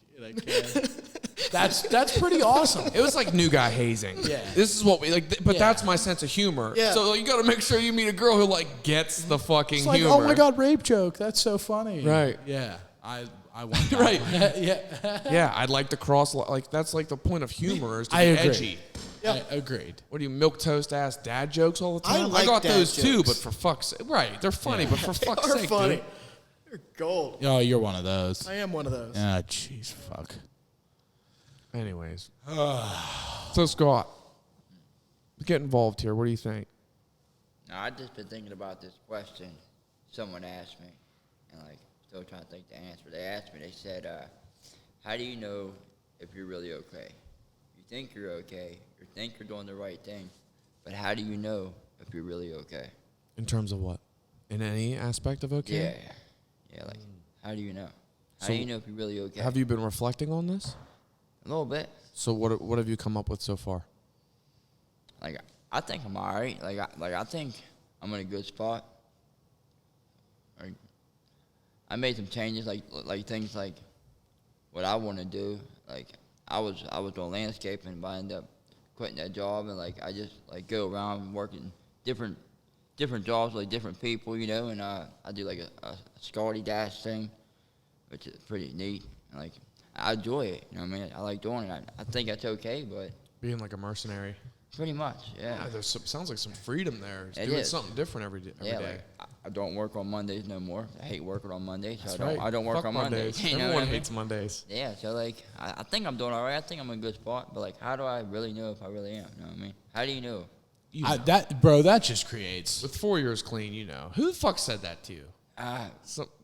That's pretty awesome. It was like new guy hazing. Yeah. This is what we like, but Yeah. that's my sense of humor. Yeah. So you got to make sure you meet a girl who like gets the fucking It's like, humor. oh my god, rape joke. That's so funny. Right. Yeah. I want that. Right. Yeah. Yeah, I'd like to cross like that's like the point of humor is to I be agree. edgy. Yeah. I agreed. What do you milk toast ass dad jokes all the I time? like got dad those too, jokes. but for fuck's sake, right? They're funny, but for They fuck's are sake, funny. dude. They're gold. Oh, you're one of those. I am one of those. Ah, jeez, fuck. Anyways, so Scott, get involved here. What do you think? Now, I just been thinking about this question someone asked me, and like still trying to think the answer. They asked me. They said, "How do you know if you're really okay? You think you're okay. You think you're doing the right thing, but how do you know if you're really okay?" In terms of what? In any aspect of okay? Yeah. Like, how do you know? How So do you know if you're really okay? Have you been reflecting on this? A little bit. So what have you come up with so far? Like, I think I'm all right. I think I'm in a good spot. Like, I made some changes, like things like what I want to do. Like, I was doing landscaping, but I ended up quitting that job, and like I just like go around working different jobs, like different people, you know. And I do like a SCOTTY dash thing, which is pretty neat. And, like, I enjoy it. You know what I mean? I like doing it. I think that's okay, but Being like a mercenary. pretty much, yeah. Yeah, there's sounds like some freedom there. It's It doing is. something different every day. Like, I don't work on Mondays no more. I hate working on Mondays. That's So right. I don't work Fuck on Mondays. You know Everyone what I mean? hates Mondays. Yeah, so like I think I'm doing all right. I think I'm in a good spot. But like, how do I really know if I really am? You know what I mean? How do you know? That just creates. With 4 years clean, you know. Who the fuck said that to you? Uh,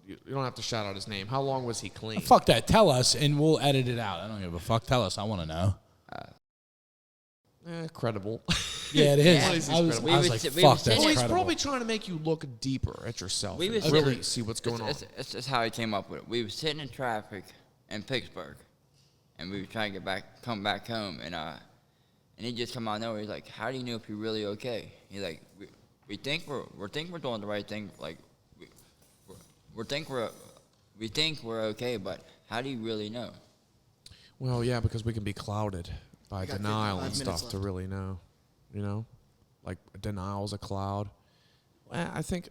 You don't have to shout out his name. How long was he clean? Fuck that. Tell us, and we'll edit it out. I don't give a fuck. Tell us. I want to know. Credible. Yeah, it is. Yeah. I was We like, would fuck, sit- we that's would sit- Well, he's credible. probably trying to make you look deeper at yourself We and was really sitting- see what's going on. It's just how he came up with it. We were sitting in traffic in Pittsburgh, and we were trying to come back home, and he just come out of nowhere. He's like, "How do you know if you're really okay?" He's like, "We think we're doing the right thing. Like, we think we're okay, but how do you really know?" Well, yeah, because we can be clouded by We got denial 55 and minutes stuff to left. really know. You know? Like, denial's a cloud. I think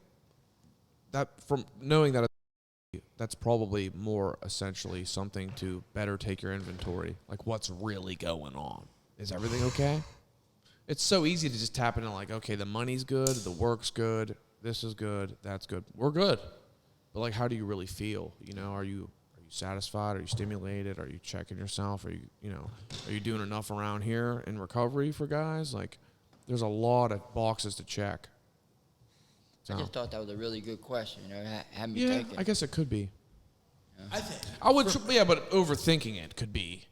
that from knowing that that's probably more essentially something to better take your inventory. Like, what's really going on? Is everything okay? It's so easy to just tap into, like, okay, the money's good, the work's good, this is good, that's good. We're good. But, like, how do you really feel? You know, are you satisfied? Are you stimulated? Are you checking yourself? Are you doing enough around here in recovery for guys? Like, there's a lot of boxes to check. I So, just thought that was a really good question. You know, had me yeah, thinking. I guess it could be. I think I would, yeah, but overthinking it could be.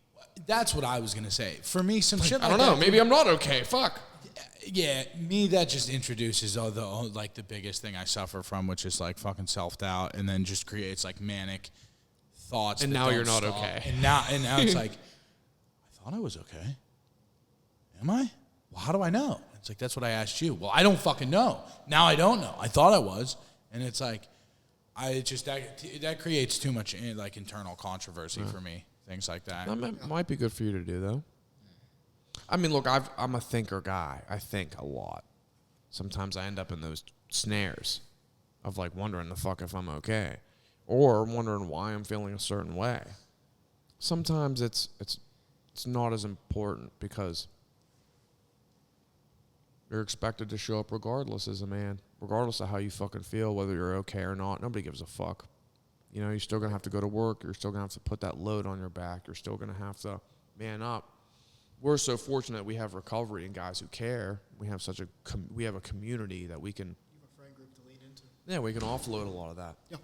that's what I was gonna say. For me, some shit. I like don't know. that- Maybe I'm not okay. Fuck. Yeah, me that just introduces like the biggest thing I suffer from, which is like fucking self doubt, and then just creates like manic thoughts. And that now don't you're not stop. okay. And now it's like, I thought I was okay. Am I? Well, how do I know? It's like that's what I asked you. Well, I don't fucking know. Now I don't know. I thought I was, and it's like, that creates too much like internal controversy for me. Things like that. That might be good for you to do, though. I mean, look, I'm a thinker guy. I think a lot. Sometimes I end up in those snares of, like, wondering the fuck if I'm okay. Or wondering why I'm feeling a certain way. Sometimes it's not as important because you're expected to show up regardless as a man. Regardless of how you fucking feel, whether you're okay or not. Nobody gives a fuck. You know, you're still going to have to go to work. You're still going to have to put that load on your back. You're still going to have to man up. We're so fortunate we have recovery and guys who care. We have we have a community that we can, You have a friend group to lean into. yeah, we can offload a lot of that. Yeah.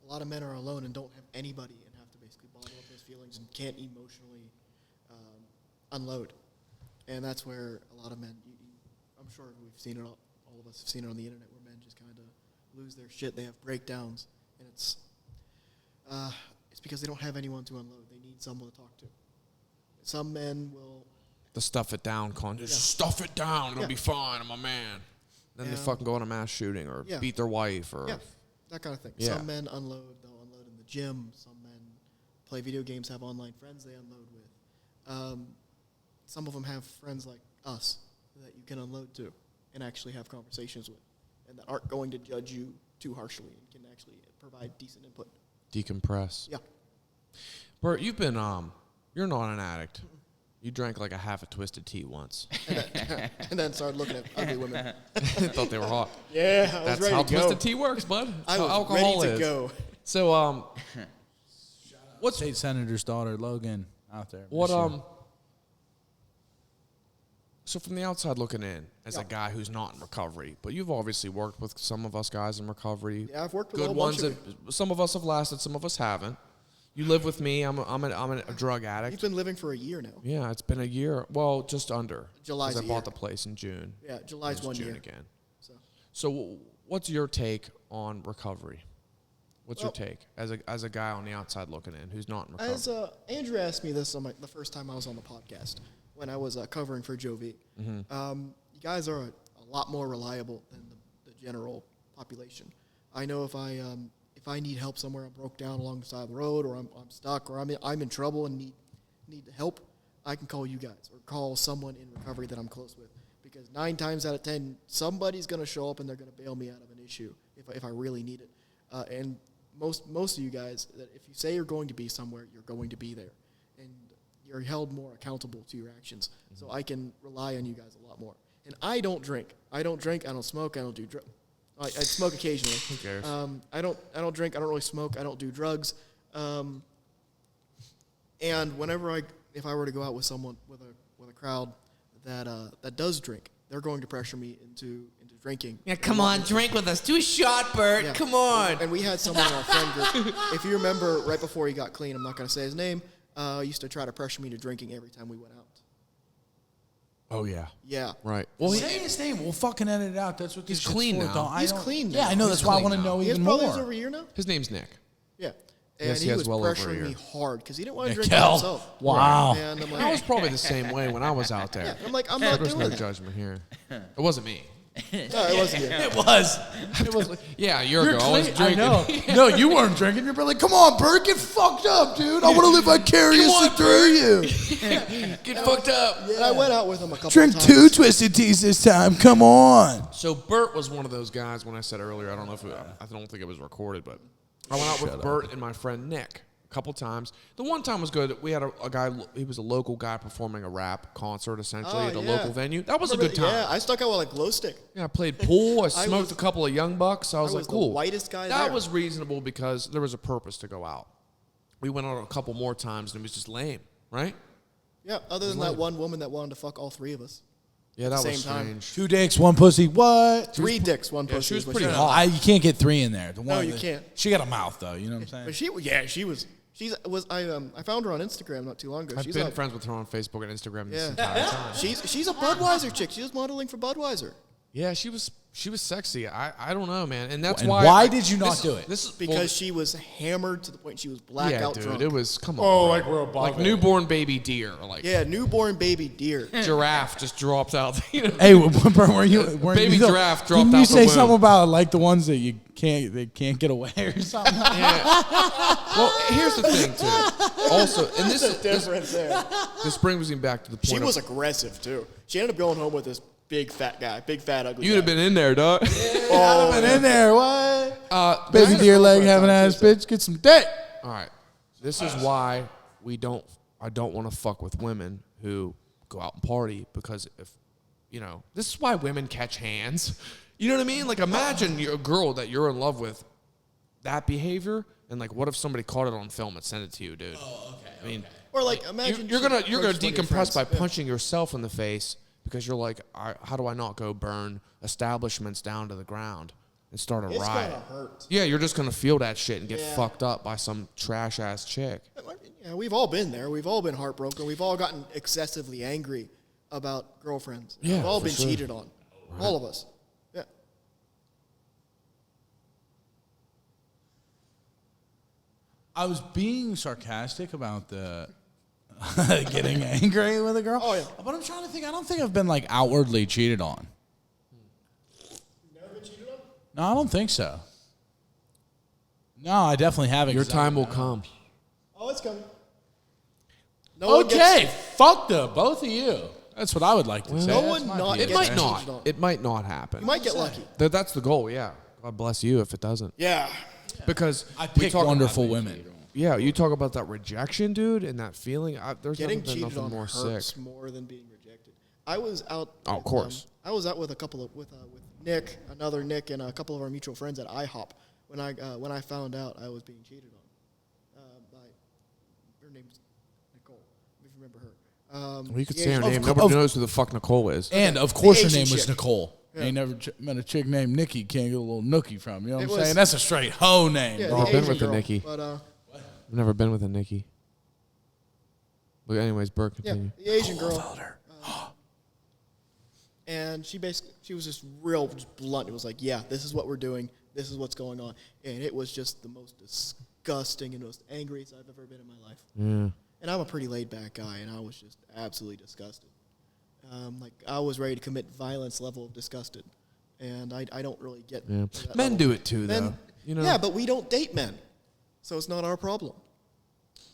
A lot of men are alone and don't have anybody and have to basically bottle up those feelings and can't emotionally unload. And that's where a lot of men, I'm sure we've seen it, all of us have seen it on the internet, where men just kind of lose their shit. They have breakdowns, and it's because they don't have anyone to unload. They need someone to talk to. Some men will. The stuff it down, Yeah. stuff it down. It'll Yeah. be fine. I'm a man. Then they Yeah. fucking go on a mass shooting or Yeah. beat their wife or Yeah, that kind of thing. Yeah. Some men unload. They'll unload in the gym. Some men play video games, have online friends they unload with. Some of them have friends like us that you can unload to and actually have conversations with, and that aren't going to judge you too harshly and can actually provide decent input. decompress. Yeah. Bert, you've been you're not an addict. You drank like a half a Twisted Tea once. And then started looking at ugly women. I thought they were hot. Yeah, I was That's ready how to go. Twisted Tea works, bud. That's I how was alcohol ready to is. go. So What's State Senator's daughter, Logan, out there? what So from the outside looking in, as a guy who's not in recovery, but you've obviously worked with some of us guys in recovery. Yeah, I've worked with good a whole ones bunch that some of us have lasted, some of us haven't. You live with me. I'm a drug addict. You've been living for a year now. Yeah, it's been a year. Well, just under. July's 'Cause a I bought year. the place in June. Yeah, July's It's 1 June year. again. So. So what's your take on recovery? What's your Well- take as a guy on the outside looking in who's not in recovery? As Andrew asked me this on the first time I was on the podcast when I was covering for Joe V. You guys are a lot more reliable than the general population. I know if I need help somewhere, I'm broke down along the side of the road, or I'm stuck, or I'm in trouble and need help, I can call you guys or call someone in recovery that I'm close with. Because 9 times out of 10, somebody's going to show up and they're going to bail me out of an issue if I really need it. And most of you guys, that if you say you're going to be somewhere, you're going to be there, and you're held more accountable to your actions. So I can rely on you guys a lot more. And I don't drink. I don't smoke. I don't do drugs. I smoke occasionally. Who cares? I don't drink. I don't really smoke. I don't do drugs. And whenever if I were to go out with someone with a crowd that does drink, they're going to pressure me into drinking. Yeah, come on, drink with us. Do a shot, Bert. Yeah. Come on. And we had someone in our friend group. If you remember, right before he got clean, I'm not going to say his name. Used to try to pressure me to drinking every time we went out. Oh yeah. Yeah. Right. Well, Say his name. We'll fucking edit it out. That's what this He's shit's clean for. now. Don't- I He's don't- clean Yeah, now. I know. He's That's why I clean want to now. know He has even probably more. over a year now. his name's Nick. Yeah. And Yes, he he has was well over a pressuring year. me hard because he didn't want to drink by Kel. himself. Wow. And I'm I was like, probably the same way when I was out there. yeah. I'm like, I'm not There's doing no that. judgment here. It wasn't me. No, it wasn't you. It was. It was. Yeah, a year You're ago I was clean. I drinking. know. No, you weren't drinking. You're like, come on, Bert, get fucked up, dude. I want to live vicariously through you. Get fucked up. And I went out with him a couple Drink of times. 2 Twisted Teas this time. Come on. So Bert was one of those guys. When I said earlier, I don't know if I don't think it was recorded, but I went out with Bert and my friend Nick a couple times. The one time was good. We had a guy. He was a local guy performing a rap concert essentially at a local venue. That was a good time. Yeah, I stuck out with a glow stick. Yeah, I played pool. I smoked was- a couple of young bucks. I was like, the cool. whitest guy That there. was reasonable because there was a purpose to go out. We went out a couple more times and it was just lame, right? Yeah, other than that one woman that wanted to fuck all 3 of us. Yeah, that the was same time. strange. 2 dicks, 1 pussy. What? 3 dicks, 1 pussy. she was is what pretty she- hot. You can't get 3 in there. The one you that- can't. She got a mouth though. You know what I'm saying? But she was. I found her on Instagram not too long ago. I've She's been a, friends with her on Facebook and Instagram this Yeah. entire time. she's a Budweiser chick. She was modeling for Budweiser. Yeah, she was sexy. I don't know, man, and that's And why. why did you not this- do it? This is Because she was hammered to the point she was yeah, blackout dude, drunk. it was come on. Oh, bro. like we're above like it. newborn baby deer, like newborn baby deer. giraffe just dropped out. You know? Hey, Bert, were you? Baby giraffe dropped Didn't you out the say womb. something about like the ones that they can't get away or something? Well, here's the thing too. Also, and this Difference there. this brings me back to the point. She of- was aggressive too. She ended up going home with this big fat guy, big fat ugly. You'd have guy. been in there, dog. Oh, Been in there, what? This Baby is- deer leg girlfriend having time, ass too, bitch, get some dick. All right. This is why I don't want to fuck with women who go out and party because this is why women catch hands. You know what I mean? Like imagine you're a girl that you're in love with, that behavior, and like what if somebody caught it on film and sent it to you, dude? Oh, okay. I mean, Or like imagine you're gonna approached one of your decompress friends. by Yeah. punching yourself in the face because you're like, how do I not go burn establishments down to the ground and start a It's riot? gonna hurt. Yeah, you're just gonna feel that shit and get Yeah. fucked up by some trash ass chick. Yeah, we've all been there. We've all been heartbroken. We've all gotten excessively angry about girlfriends. Yeah, we've all for been sure. cheated on. All of us. Yeah. I was being sarcastic about the getting angry with a girl. Oh, yeah. But I'm trying to think. I don't think I've been like outwardly cheated on. Never been cheated on? No, I don't think so. No, I definitely haven't. Your 'cause I- time will come. Oh, it's coming. No one Okay, gets- fuck the both of you. That's what I would like to say. no That's one my not view. It gets might cheated not. on. It might not happen. You might get lucky. That's the goal. Yeah. God bless you if it doesn't. Yeah. Because I we pick talk wonderful about- women. Yeah, you talk about that rejection, dude, and that feeling. There's Getting never been cheated nothing on more hurts sick. more than being rejected. I was out. Oh, of course. I was out with a couple of with Nick, another Nick, and a couple of our mutual friends at IHOP when I found out I was being cheated on by her name's Nicole, if you remember her. Well, you could say Yeah, her of name. cour- Nobody of- knows who the fuck Nicole is. And of course her Asian name was chick. Nicole. Yeah. Ain't never met a chick named Nikki. Can't get a little nookie from. You know what It I'm was- saying? That's a straight hoe name. Yeah, bro. I've the been Asian with a girl. Nikki. But I've never been with a Nikki. But anyways, Bert, yeah, continue. the Asian girl. And she was just just blunt. It was like, yeah, this is what we're doing. This is what's going on. And it was just the most disgusting and most angriest I've ever been in my life. Yeah. And I'm a pretty laid back guy, and I was just absolutely disgusted. I was ready to commit violence level of disgusted. And I don't really get Yeah. to that Men level. do it too, Men- though. You know. Yeah, but we don't date men. So it's not our problem.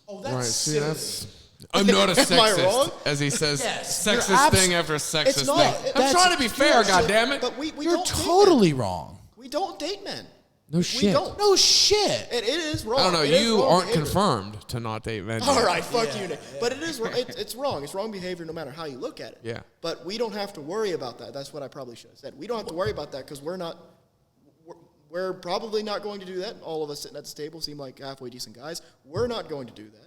Oh, that's Right. See, silly. that's. I'm not a sexist, Am I wrong? as he says. Yes, Sexist you're abs- thing after sexist It's not. thing. I'm That's- trying to be fair, goddammit. But we You're don't date men. totally wrong. We don't date men. No We shit. don't. No shit. It is wrong. I don't know. It is You wrong aren't behavior. confirmed to not date men. All right, fuck you, Nick. But it is. It's wrong. It's wrong behavior, no matter how you look at it. Yeah. But we don't have to worry about that. That's what I probably should have said. We don't have to worry about that because we're not. We're probably not going to do that. All of us sitting at this table seem like halfway decent guys. We're not going to do that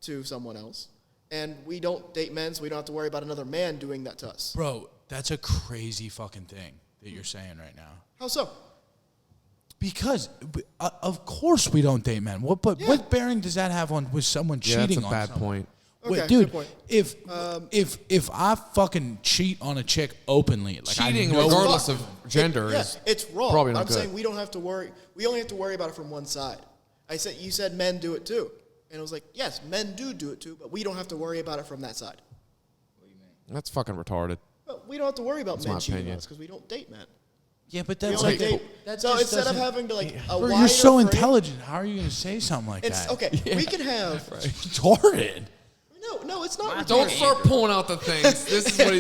to someone else, and we don't date men, so we don't have to worry about another man doing that to us. Bro, that's a crazy fucking thing that you're saying right now. How so? Because of course we don't date men. What bearing does that have on with someone Yeah, that's cheating a on bad someone? point. Okay, Wait, dude, good point. if I fucking cheat on a chick openly, like Cheating, I know regardless of gender, Yeah, is it's wrong. probably not I'm good. saying we don't have to worry. We only have to worry about it from one side. You said men do it too, and I was like, yes, men do it too, but we don't have to worry about it from that side. That's fucking retarded. But we don't have to worry about men my cheating on opinion. us because we don't date men. Yeah, but We that's only like date. So instead of having to a Bro, wider you're so frame- intelligent. How are you going to say something like It's that? okay. We can have. Retarded. No, it's not. Don't start pulling out the things. This is what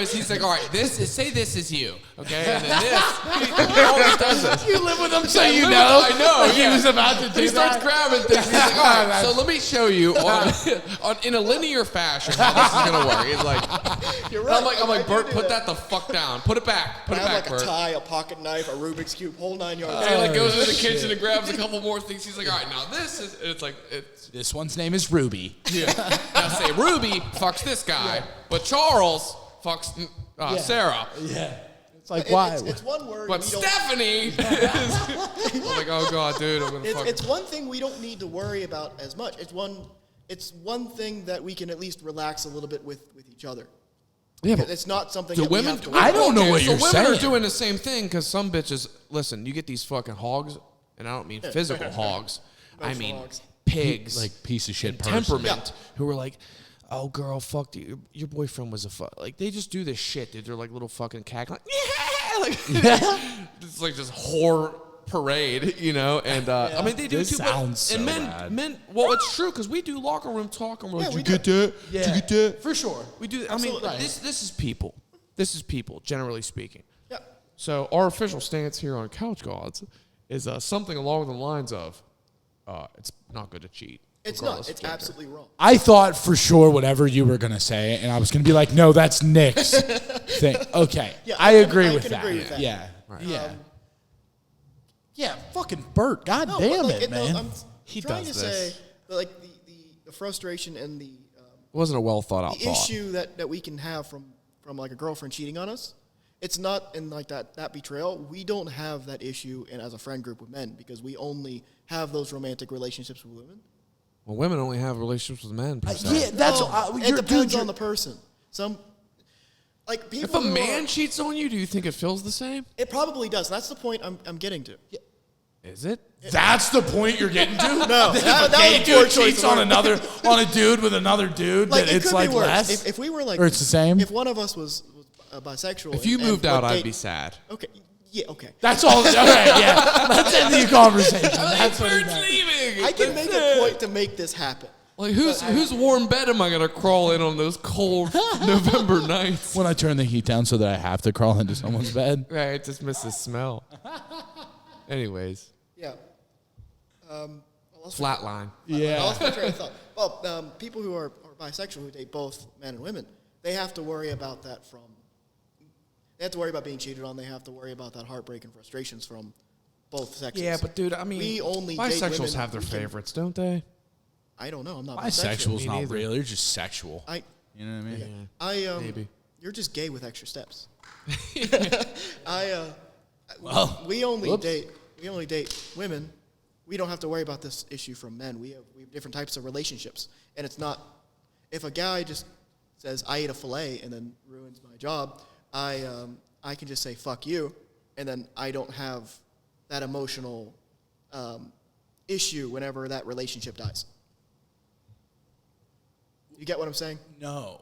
he's like. All right, say this is you, okay, and then this. He always does this. You live with him, so I you live know. with- I know, Like yeah. He was about to do He starts that. grabbing things. He's like, all right, so let me show you in a linear fashion how this is gonna work. He's like, You're right. I'm like, I do Bert, do put that the fuck down. Put it back. Put I it have back, like a Bert. tie, a pocket knife, a Rubik's cube, whole 9 yards. And he like goes into the kitchen and grabs a couple more things. He's like, all right, now this is. And it's like it's. This one's name is Ruby. Now say Ruby fucks this guy, but Charles fucks Sarah. Yeah. It's like, It- why? It's one word. But we don't- Stephanie is I'm like, oh god, dude, I'm gonna fucking. It's one thing we don't need to worry about as much. It's one thing that we can at least relax a little bit with each other. Yeah, It's not something do that women? we have to worry I don't know what so you're women saying. are doing the same thing because some bitches. Listen, you get these fucking hogs, and I don't mean physical hogs. I Emotional mean hogs. pigs, Like piece of shit and person. temperament, who are like, oh girl, fuck you. Your boyfriend was a fuck. Like they just do this shit, dude. They're like little fucking cackling. Yeah, like it's like this whore parade, you know. And I mean they do This too. sounds so and bad. men. Well, it's true because we do locker room talk and we're like, we you do. get that? Yeah. Did you get that? For sure. We do. I Absolutely. mean, this is people. This is people, generally speaking. Yeah. So our official stance here on Couch Godz is something along the lines of, it's not good to cheat. It's regardless not. of It's gender. absolutely wrong. I thought for sure whatever you were going to say, and I was going to be like, no, that's Nick's thing. Okay. Yeah, I agree I with can that. agree with that. Yeah. Right. Yeah. Yeah, fucking Bert. God No, damn but like, it, man. I'm He trying does to this. say that like the frustration and the It wasn't a well thought out the thought. issue that we can have from like a girlfriend cheating on us, it's not in like that betrayal. We don't have that issue as a friend group with men because we only have those romantic relationships with women. Well, women only have relationships with men. Per se. Yeah, that's it you're, depends dude, on the person. Some like people. If a who man are- cheats on you, do you think it feels the same? it probably does. That's the point I'm getting to. Is it? That's the point you're getting to? No, that was Gay a poor dude choice cheats of on word. on a dude with another dude. Like that it it's could like be worse. less. If we were like, Or it's the same? If one of us was bisexual, If you and moved would out, I'd date- be sad. Okay. Yeah. Okay. That's all. Okay, yeah. Let's end the conversation. That's what he meant. leaving. I can make a point to make this happen. Like whose warm bed am I gonna crawl in on those cold November nights? When I turn the heat down so that I have to crawl into someone's bed. Right, I just miss the smell. Anyways, Yeah. I lost flatline. I lost my train of thought. Well, people who are bisexual who date both men and women, they have to worry about that from. They have to worry about being cheated on. They have to worry about that heartbreak and frustrations from both sexes. Yeah, but dude, I mean, we only date bisexuals women have their who can- favorites, don't they? I don't know. I'm not Bisexual's Me not neither. real. You're just sexual. You know what I mean? Maybe. You're just gay with extra steps. Well, we only whoops. date women. We don't have to worry about this issue from men. We have different types of relationships, and it's not. If a guy just says I ate a fillet and then ruins my job, I can just say fuck you, and then I don't have that emotional issue whenever that relationship dies. You get what I'm saying? No.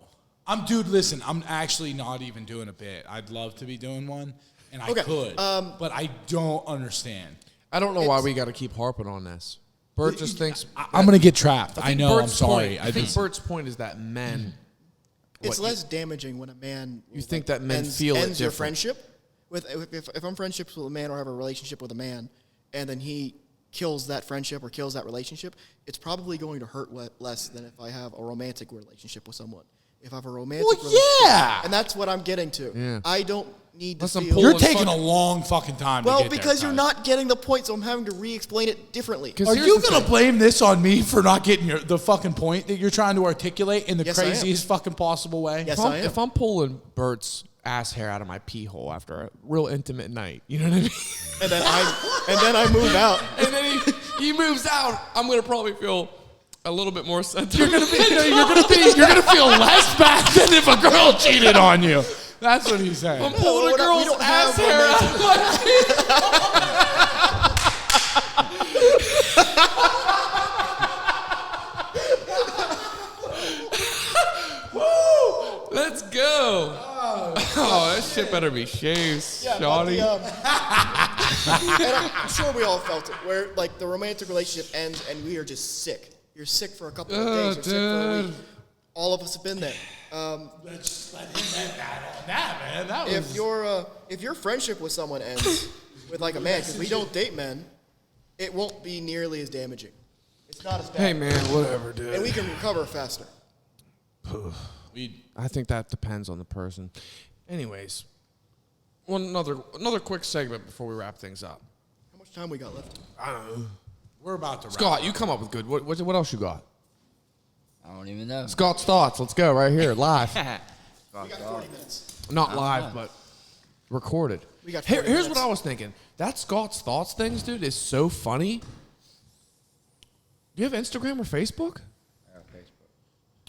Dude, listen, I'm actually not even doing a bit. I'd love to be doing one, and I Okay, could, but I don't understand. I don't know why we got to keep harping on this. Bert just thinks I'm going to get trapped. I think know, I'm Bert's sorry. point- I think Bert's point is that men. It's less damaging when a man. You think that men feel it ends your different. friendship if I'm friendships with a man or have a relationship with a man, and then he kills that friendship or kills that relationship, it's probably going to hurt less than if I have a romantic relationship with someone. If I have a romantic relationship, yeah. and that's what I'm getting to. Yeah. I don't need to Listen, feel. pull You're and taking a fuck- long fucking time Well, to get because there, you're Tyler. not getting the point, so I'm having to re-explain it differently. 'Cause Are here's you the going to thing. blame this on me for not getting the fucking point that you're trying to articulate in the Yes, I am. craziest fucking possible way? Yes, If I'm, I am. if I'm pulling Bert's ass hair out of my pee hole after a real intimate night, you know what I mean? and then I move out. And then he moves out, I'm gonna probably feel a little bit more sentimental. You're gonna feel less bad than if a girl cheated on you. That's what he's saying. I'm pulling a we girl's don't ass have hair out of my Woo! Let's go. Oh, that shit better be shaved, shawty. And I'm sure we all felt it, where like the romantic relationship ends and we are just sick. You're sick for a couple of days. You're sick for a week. All of us have been there. Let's let him get that on that, man. That was If your friendship with someone ends with like a man, because we don't date men, it won't be nearly as damaging. It's not as bad. Hey man, whatever, dude. And we can recover faster. I think that depends on the person. Anyways, another quick segment before we wrap things up. How much time we got left? we're about to wrap. Scott, you come up with good. What else you got? I don't even know. Scott's thoughts. Let's go right here, live. We got 40 minutes. Not live, but recorded. We got Here's 40 minutes. what I was thinking. That Scott's thoughts things, dude, is so funny. Do you have Instagram or Facebook? I got Facebook.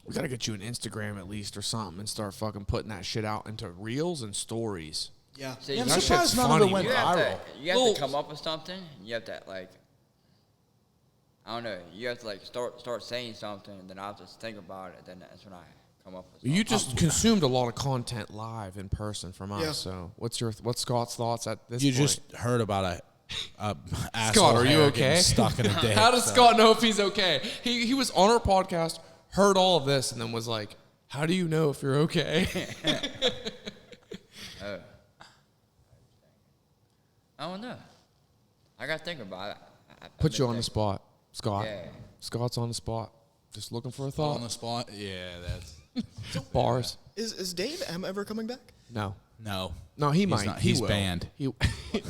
We gotta get you an Instagram at least or something and start fucking putting that shit out into reels and stories. Yeah. See, Yeah, I'm That surprised shit's none of funny, it went you have, viral. to Well- come up with something. You have to like, I don't know. You have to like start saying something, and then I'll just think about it. Then that's when I come up with. You just consumed a lot of content live in person from us. Yeah. So what's Scott's thoughts at this You point? just heard about a asshole Scott, are you hair getting okay? stuck in a dick. How does so. Scott know if he's okay? He was on our podcast, heard all of this, and then was like, "How do you know if you're okay?" I don't know. I gotta think about it. Put you on the spot, Scott. Yeah. Scott's on the spot. Just looking for a On thought. the spot? Yeah, that's Bars. Is Dave M ever coming back? No. no. No, he He's might. not- He he's will. banned. He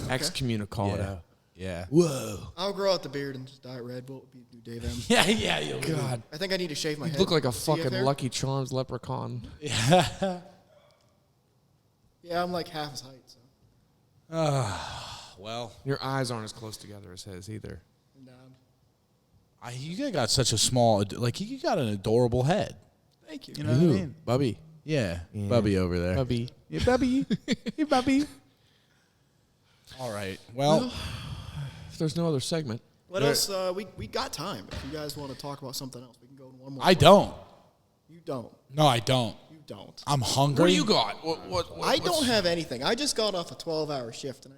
excommunicado. Yeah. Whoa. I'll grow out the beard and just dye it red. We'll be Dave M. Yeah, yeah. You'll God. I think I need to shave my You head. look like a CF fucking hair. Lucky Charms leprechaun. Yeah, I'm like half his height. So. Well, Your eyes aren't as close together as his either. Nah. you got such a small, like you got an adorable head. Thank you. You know what I mean? Bubby. Yeah, Yeah. Bubby over there. Bubby. Yeah, Bubby. Hey, Bubby. All right. Well, If there's no other segment. What else? We got time. If you guys want to talk about something else, we can go in one more. I don't. You don't. No, I don't. You don't. I'm hungry. What do you got? What I don't have anything. I just got off a 12-hour shift, and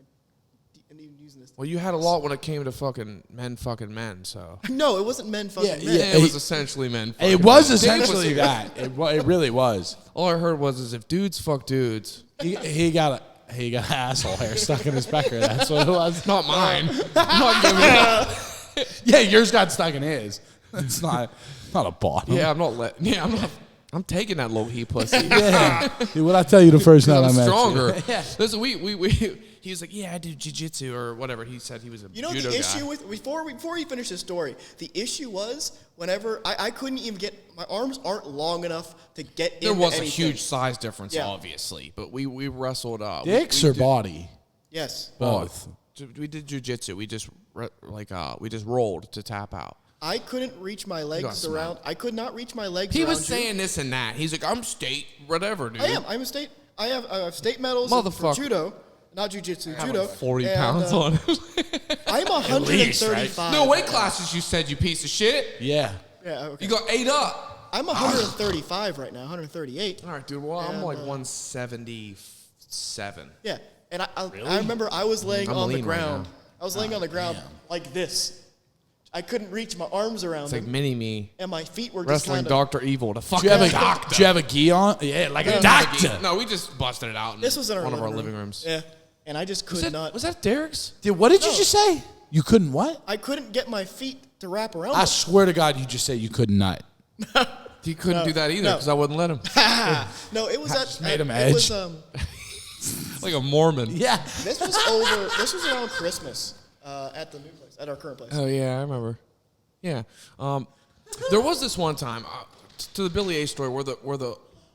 I'm even using this. Well, you had a lot when it came to fucking men, so. No, it wasn't men fucking men. Yeah, it was essentially men. It fucking was men. essentially that. It really was. All I heard was if dudes fuck dudes, He got asshole hair stuck in his pecker. That's what it was. not mine. I'm not giving it up. Yeah, yours got stuck in his. It's not a bottom. Yeah, I'm not. I'm taking that low heat pussy. Yeah. Dude, what I tell you the first night I I'm met stronger. you. Listen, he was like, yeah, I do jiu-jitsu or whatever. He said he was a You know judo the issue guy. with before you finish this story, the issue was whenever I couldn't even get my arms aren't long enough to get There into was a anything. huge size difference, Yeah. obviously, but we wrestled. Dicks we or body? Yes. Both. We did jiu-jitsu. We just rolled to tap out. I couldn't reach my legs smart. around. I could not reach my legs He around was you. saying this and that. He's like, I'm state whatever, dude. I am. I'm a state. I have state medals Motherfucker. for judo, not jujitsu, I have judo. like 40 and, pounds on him. I'm 135. No weight classes, you said, you piece of shit. Yeah. Yeah, okay. You got 8 up. I'm 135 right now, 138. All right, dude. Well, I'm And, like 177. Yeah, and I remember I was laying I'm on the lean right ground. now. I was laying on the ground damn. like this. I couldn't reach my arms around It's like him, mini me and my feet were just wrestling kind of. Dr. Evil. The Do fucking you have a doctor. Do you have a gi on? Yeah, like a doctor. No, we just busted it out in This was in one of our living rooms. Yeah, and I just could not. Was that Derek's? Dude, what did you No. just say? You couldn't what? I couldn't get my feet to wrap around. I them. swear to God, you just said you could not. He couldn't No, do that either no. because I wouldn't let him. No, it was at. Just made him it was, edge. Like a Mormon. Yeah. This was over. This was around Christmas at the new place, at our current place. Oh yeah, I remember. Yeah. There was this one time to the Billy A story where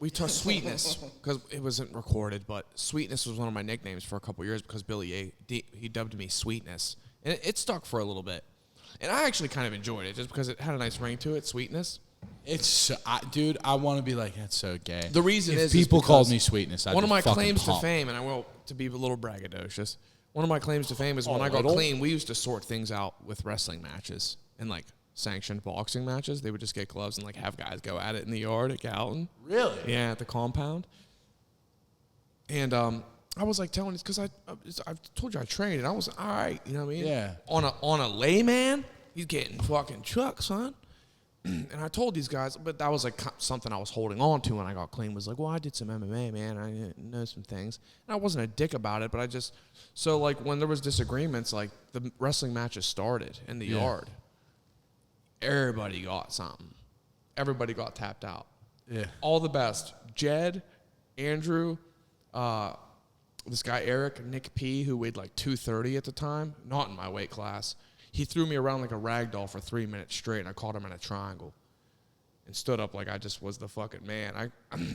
we took Sweetness because it wasn't recorded, but Sweetness was one of my nicknames for a couple years because Billy A he dubbed me Sweetness, and it stuck for a little bit, and I actually kind of enjoyed it just because it had a nice ring to it, Sweetness. It's so, dude. I want to be like that's so gay. The reason if is people because called me sweetness, I'd one of be my fucking claims pumped. to fame, and I will to be a little braggadocious. One of my claims to fame is when I got little? clean, we used to sort things out with wrestling matches and like sanctioned boxing matches. They would just get gloves and like have guys go at it in the yard at Gallatin. Really? Yeah, at the compound. And I was like telling this because I told you I trained and I was all right. You know what I mean? Yeah. On a layman, he's getting fucking chucked, son. And I told these guys, but that was like something I was holding on to when I got clean. Was like, well, I did some MMA, man. I know some things, and I wasn't a dick about it. But I just so like when there was disagreements, like the wrestling matches started in the yard. Everybody got something. Everybody got tapped out. Yeah. All the best. Jed, Andrew, this guy Eric, Nick P, who weighed like 230 at the time, not in my weight class. He threw me around like a rag doll for 3 minutes straight, and I caught him in a triangle and stood up like I just was the fucking man.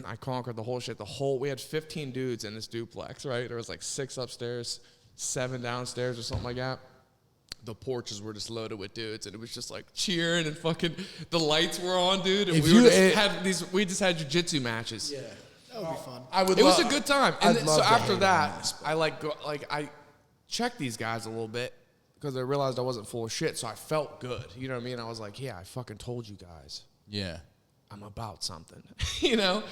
I conquered the whole shit. We had 15 dudes in this duplex, right? There was like 6 upstairs, 7 downstairs or something like that. The porches were just loaded with dudes, and it was just like cheering and fucking the lights were on, dude. And we just had jiu-jitsu matches. Yeah. That would be fun. It was a good time. And I'd then, love so to after hang that, on this, I checked these guys a little bit because I realized I wasn't full of shit. So I felt good. You know what I mean? I was like, yeah, I fucking told you guys. Yeah. I'm about something, you know?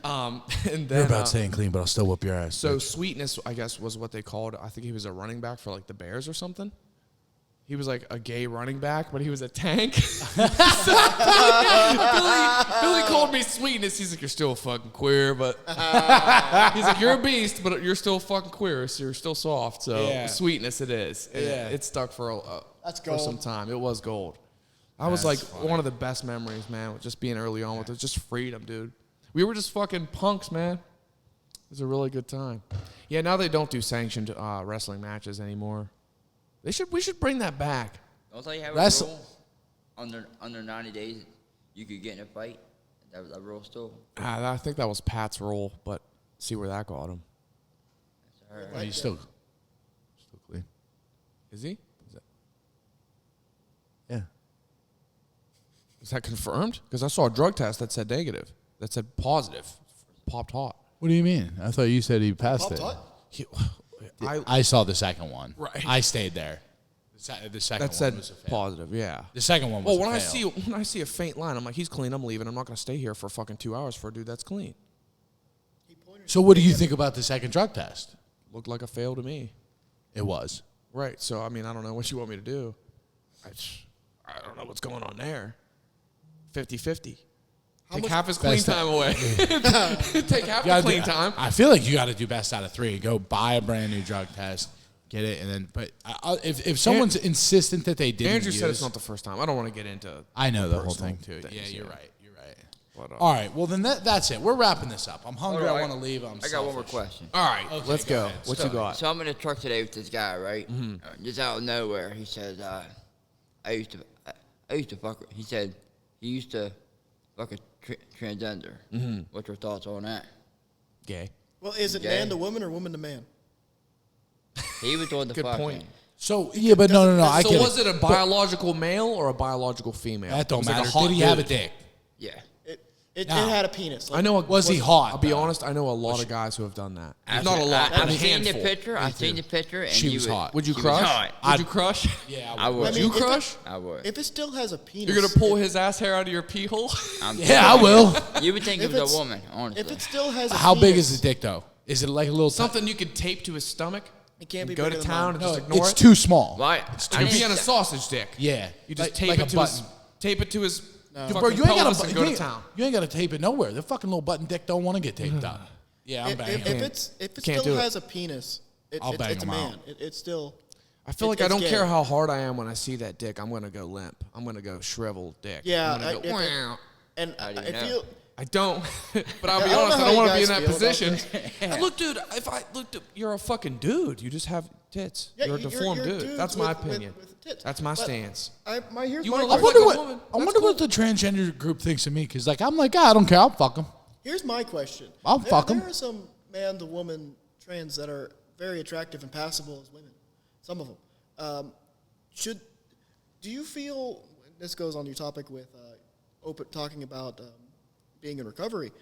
And then, You're about staying clean, but I'll still whoop your ass. So Sweetness, I guess, was what they called. I think he was a running back for like the Bears or something. He was like a gay running back, but he was a tank. Billy called me Sweetness. He's like, you're still fucking queer, but he's like, you're a beast, but you're still fucking queer, so you're still soft. So Yeah. Sweetness it is. And Yeah. it stuck for That's for gold. some time. It was gold. I was That's like funny. one of the best memories, man, with just being early on with it. Just freedom, dude. We were just fucking punks, man. It was a really good time. Yeah, now they don't do sanctioned wrestling matches anymore. We should bring that back. Don't they have That's- a rule? Under 90 days, you could get in a fight. That rule still. I think that was Pat's role, but see where that got him. Are you still clean? Is he? Yeah. Is that confirmed? Because I saw a drug test that said negative. That said positive. Popped hot. What do you mean? I thought you said he passed it. I saw the second one. Right. I stayed there. The second That one said was a fail. positive, yeah. The second one was Well, a when fail. I see a faint line, I'm like, he's clean. I'm leaving. I'm not going to stay here for fucking 2 hours for a dude that's clean. So what do you think about the second drug test? Looked like a fail to me. It was. Right. So I mean, I don't know what you want me to do. I don't know what's going on there. 50-50. Take half his clean Best time away. Take half the clean time. I feel like you got to do best out of 3. Go buy a brand new drug test, get it, and then. But if someone's insistent that they didn't, Andrew said use- it's not the first time. I don't want to get into. I know the whole personal thing too. things, Yeah, yeah. you're right. You're right. All right. Well, then that's it. We're wrapping this up. I'm hungry. Hold on, I want to leave. I got one more question. All right, Okay, let's go go. ahead. What you got? So I'm in a truck today with this guy, right? Just out of nowhere, he says, I used to fuck. He said he used to fuck a transgender. What's your thoughts on that? Gay. Well, is it Gay. man to woman or woman to man? He was doing the Good fucking. point. So yeah, but no. I So get was it. it a biological male or a biological female? That don't Was it a matter. hot Did he have a dude? dick? Yeah. It No. had a penis. I know. Was he hot, I'll be though? honest. I know a lot of guys who have done that. Not a lot. I've a seen the handful. picture. I've seen the picture, and She he was hot. Would you she was crush? hot. Would you crush? Yeah, I would. I mean, you if it- crush? I would. If it still has a penis, You're gonna pull his ass hair out of your pee hole? Yeah, I will. You would think it If was it's- a woman, honestly. If it still has a How penis, big is the dick though? Is it like a little Something you could tape to his stomach? It can't and be go bigger to than town mine. and No, just ignore it's it? too small. Right. It'd be on a sausage dick. Yeah, You just like- tape like it a to his button. tape it to his Bro, fucking you ain't pelvis got and go to to town. You ain't got to tape it nowhere. The fucking little button dick don't want to get taped up. Yeah, I'm banging. If him. it Can't still do it. has a penis, I'll bang it's a him man. out. It's still. I feel like I it's don't gay. care how hard I am when I see that dick. I'm gonna go limp. I'm gonna go shriveled dick. Yeah, I'm gonna go, if it- "Wow." And How do you I know? feel. I don't, but I'll be I don't honest. know I how don't you want to be in guys that feel about position. And look, dude. If I look, you're a fucking dude. You just have tits. Yeah, you're a deformed dude. dudes That's my with opinion. tits. That's my But stance. Here's You my wanna I look question. wonder like a what woman. I That's wonder what cool. the transgender group thinks of me because like I'm like I don't care. I'll fuck them. Here's my question. I'll fuck 'em. There are some man to woman trans that are very attractive and passable as women. Some of them. Do you feel? This goes on your topic with talking about being in recovery.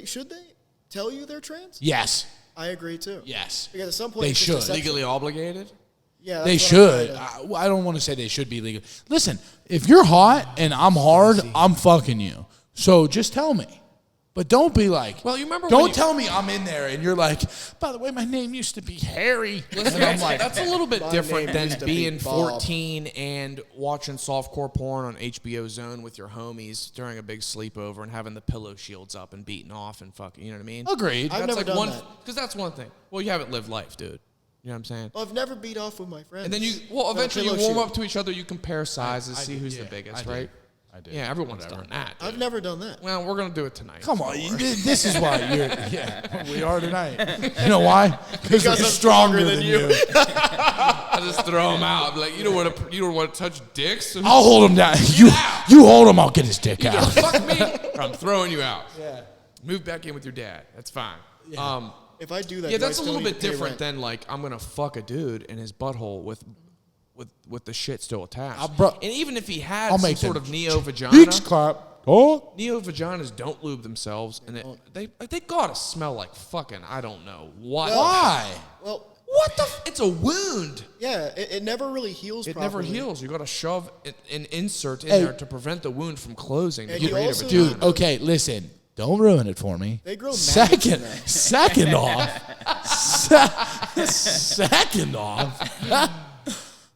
Should they tell you they're trans? Yes, I agree too. yes. Because at some point They it's just should. deception. Legally obligated. Yeah, They that's what I'm should. trying to- I don't want to say they should be legal. Listen, if you're hot and I'm hard, I'm fucking you. So just tell me. But don't be like, Well, you remember when don't you- tell me I'm in there and you're like, by the way, my name used to be Harry. And I'm like, That's a little bit My different name than used to be being Bob. 14 and watching softcore porn on HBO Zone with your homies during a big sleepover and having the pillow shields up and beating off and fucking, you know what I mean? agreed. I've never done that. Because that's one thing. Well, you haven't lived life, dude. You know what I'm saying? Well, I've never beat off with my friends. And then eventually you warm up to each other, you compare sizes, see who's the biggest, right? I did. Yeah, everyone's done that. I've dude. never done that. Well, we're going to do it tonight. Come on, this is why you're. Yeah, we are tonight. You know why? Because we're I'm stronger stronger than than you. I just throw them out. Be like, you don't want to touch dicks? I'll hold him down. You hold him. I'll get his dick out. Fuck me, or I'm throwing you out. Yeah. Move back in with your dad. That's fine. Yeah, If I do that, yeah do I that's a still little need bit to pay different rent? than like I'm gonna fuck a dude in his butthole with the shit still attached. Bro, and even if he had I'll some make sort them of neo vagina, Cheeks clap. Oh, neo vaginas don't lube themselves, and they gotta smell like fucking I don't know what. why? Well, What the? It's a wound. yeah, it never really heals. It never properly. heals. You got to shove an insert in Hey. there to prevent the wound from closing. And to you create a also- vagina. Dude, okay, listen. Don't ruin it for me. They grow maggots in Second there. second off.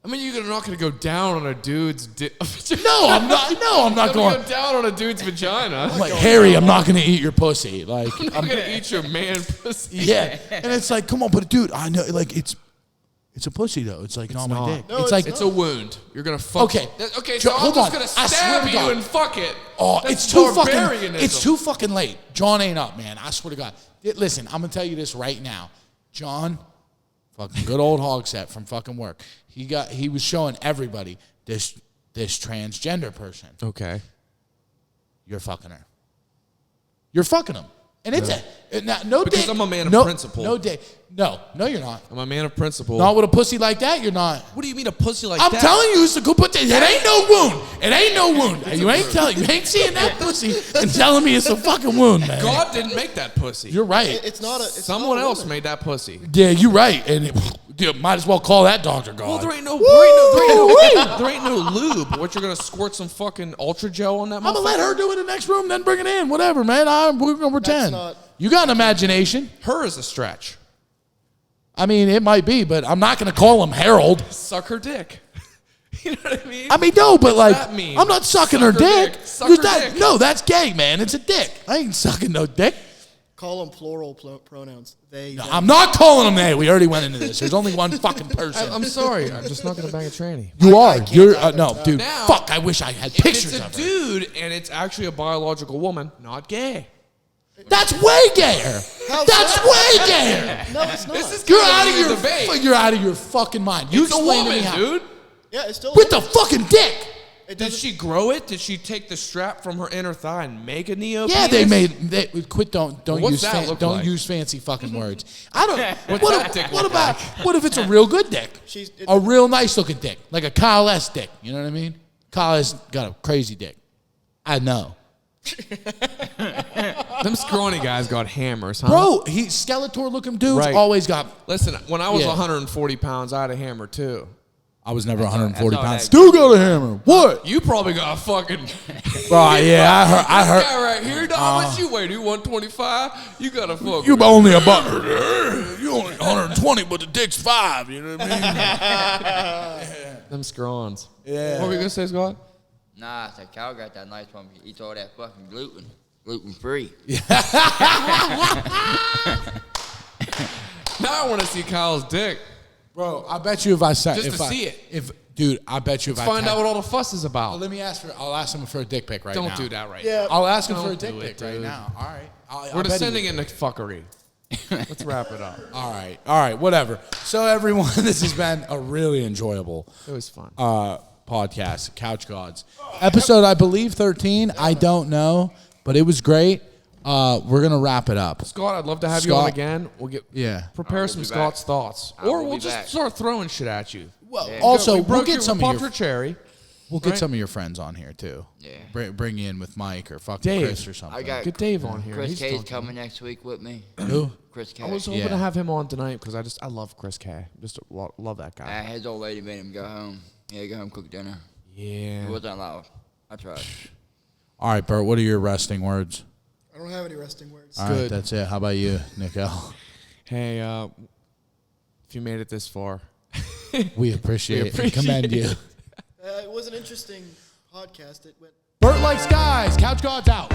I mean, you're not going to go down on a dude's dick. No, I'm not. No, I'm not Go going. down on a dude's vagina. I'm like Harry, I'm not going to eat your pussy. Like, I'm going to eat your man pussy. yeah, and it's like, come on, but dude, I know, like, it's a pussy though. It's like not my not. dick. No, it's like It's a wound. You're going to fuck. Okay. Okay, Jo- so I'm hold just on. going to I swear stab to you God. and fuck it. Oh, That's it's too fucking. barbarianism. It's too fucking late. John ain't up, man. I swear to God. Listen, I'm gonna tell you this right now. John, fucking good old hog set from fucking work. He was showing everybody this transgender person. Okay. You're fucking her. You're fucking him. And it's no Because dick. I'm a man of no, principle. No dick. No, you're not. I'm a man of principle. Not with a pussy like that, you're not. What do you mean a pussy like I'm that? telling you, it's a good pussy. It ain't no wound. It ain't no wound. You ain't seeing that pussy and telling me it's a fucking wound, man. God didn't make that pussy. You're right. It's not a. It's Someone not a else woman. made that pussy. Yeah, you're right. And dude, might as well call that doctor God. Well, there ain't no lube. What, you're gonna squirt some fucking ultra gel on that? I'm gonna let her do it in the next room, then bring it in. Whatever, man. We're gonna pretend. not- You got an imagination. Her is a stretch. I mean, it might be, but I'm not gonna call him Harold. Suck her dick. You know what I mean? I mean, no, but like, that mean? I'm not sucking Suck her her dick. dick. Suck Dude, her dick. No, that's gay, man. It's a dick. I ain't sucking no dick. Call them plural pronouns. They. No, them. I'm not calling them they. We already went into this. There's only one fucking person. I'm sorry. I'm just not gonna bang a tranny. You are. You're either. no, dude. Now, fuck. I wish I had If pictures it's a of her. dude and it's actually a biological woman, not gay. That's way gayer. How's That's that? way gayer. No, it's not. This is You're kinda out of being a your. debate. You're out of your fucking mind. You It's a explain to me woman, how. dude. Yeah, it's still. With the fucking dick. It Did doesn't- she grow it? Did she take the strap from her inner thigh and make a neo? Yeah, they made. They quit. Don't What's use. that look Don't like? use fancy fucking words. I don't. What's what that if, dick what look about? What if it's a real good dick? It A real nice looking dick, like a Kyle S dick. You know what I mean? Kyle S got a crazy dick. I know, Them scrawny guys got hammers, huh? bro. He Skeletor looking dudes Right. always got. Listen, when I was Yeah. 140 pounds, I had a hammer too. I was never 140 all pounds. that- Still got a hammer. What? You probably got a fucking. Bro, yeah, I This heard. guy right here, dog. How much you weigh? You 125? You got a fucking. You only about. You only 120, but the dick's 5. You know what I mean? Them scrawns. Yeah. What were you gonna say, Scott? Nah, I said Cal got that nice one. He eats all that fucking gluten free. Now I want to see Kyle's dick. Bro, I bet you if I said Just if to I, see it. If dude, I bet you if I Find type- out what all the fuss is Oh, about. let me ask for. I'll ask him for a dick pic right now. Don't do that right Yeah. I'll ask him Don't for a dick do pic it, right dude. now. All right. now. We're descending into fuckery. Let's wrap it up. All right. Whatever. So everyone, this has been a really enjoyable It was fun. podcast, Couch Gods. Episode, I believe 13. I don't know, but it was great. We're gonna wrap it up. Scott, I'd love to have you on Scott. again. We'll get Prepare some be back. Scott's thoughts, I will or we'll be just back. start throwing shit at you. Well, Yeah. also We we'll broke get your- some popped of your your cherry. we'll get right? some of your friends on here too. Yeah. Bring you in with Mike or fucking Dave. Chris or something. I got Get Dave on here. Chris He's K's talking. coming next week with me. Who? Chris K. I was hoping Yeah. to have him on tonight because I love Chris K. Just love that guy. His old lady made him go home. Yeah, go home, cook dinner. Yeah. It wasn't loud. I tried. All right, Bert. What are your resting words? I don't have any resting words. All right, Good. that's it. How about you, Nick L? Hey, if you made it this far, We appreciate it. appreciate Commend you. It was an interesting podcast. It went. Bert likes guys. Couch Gods out.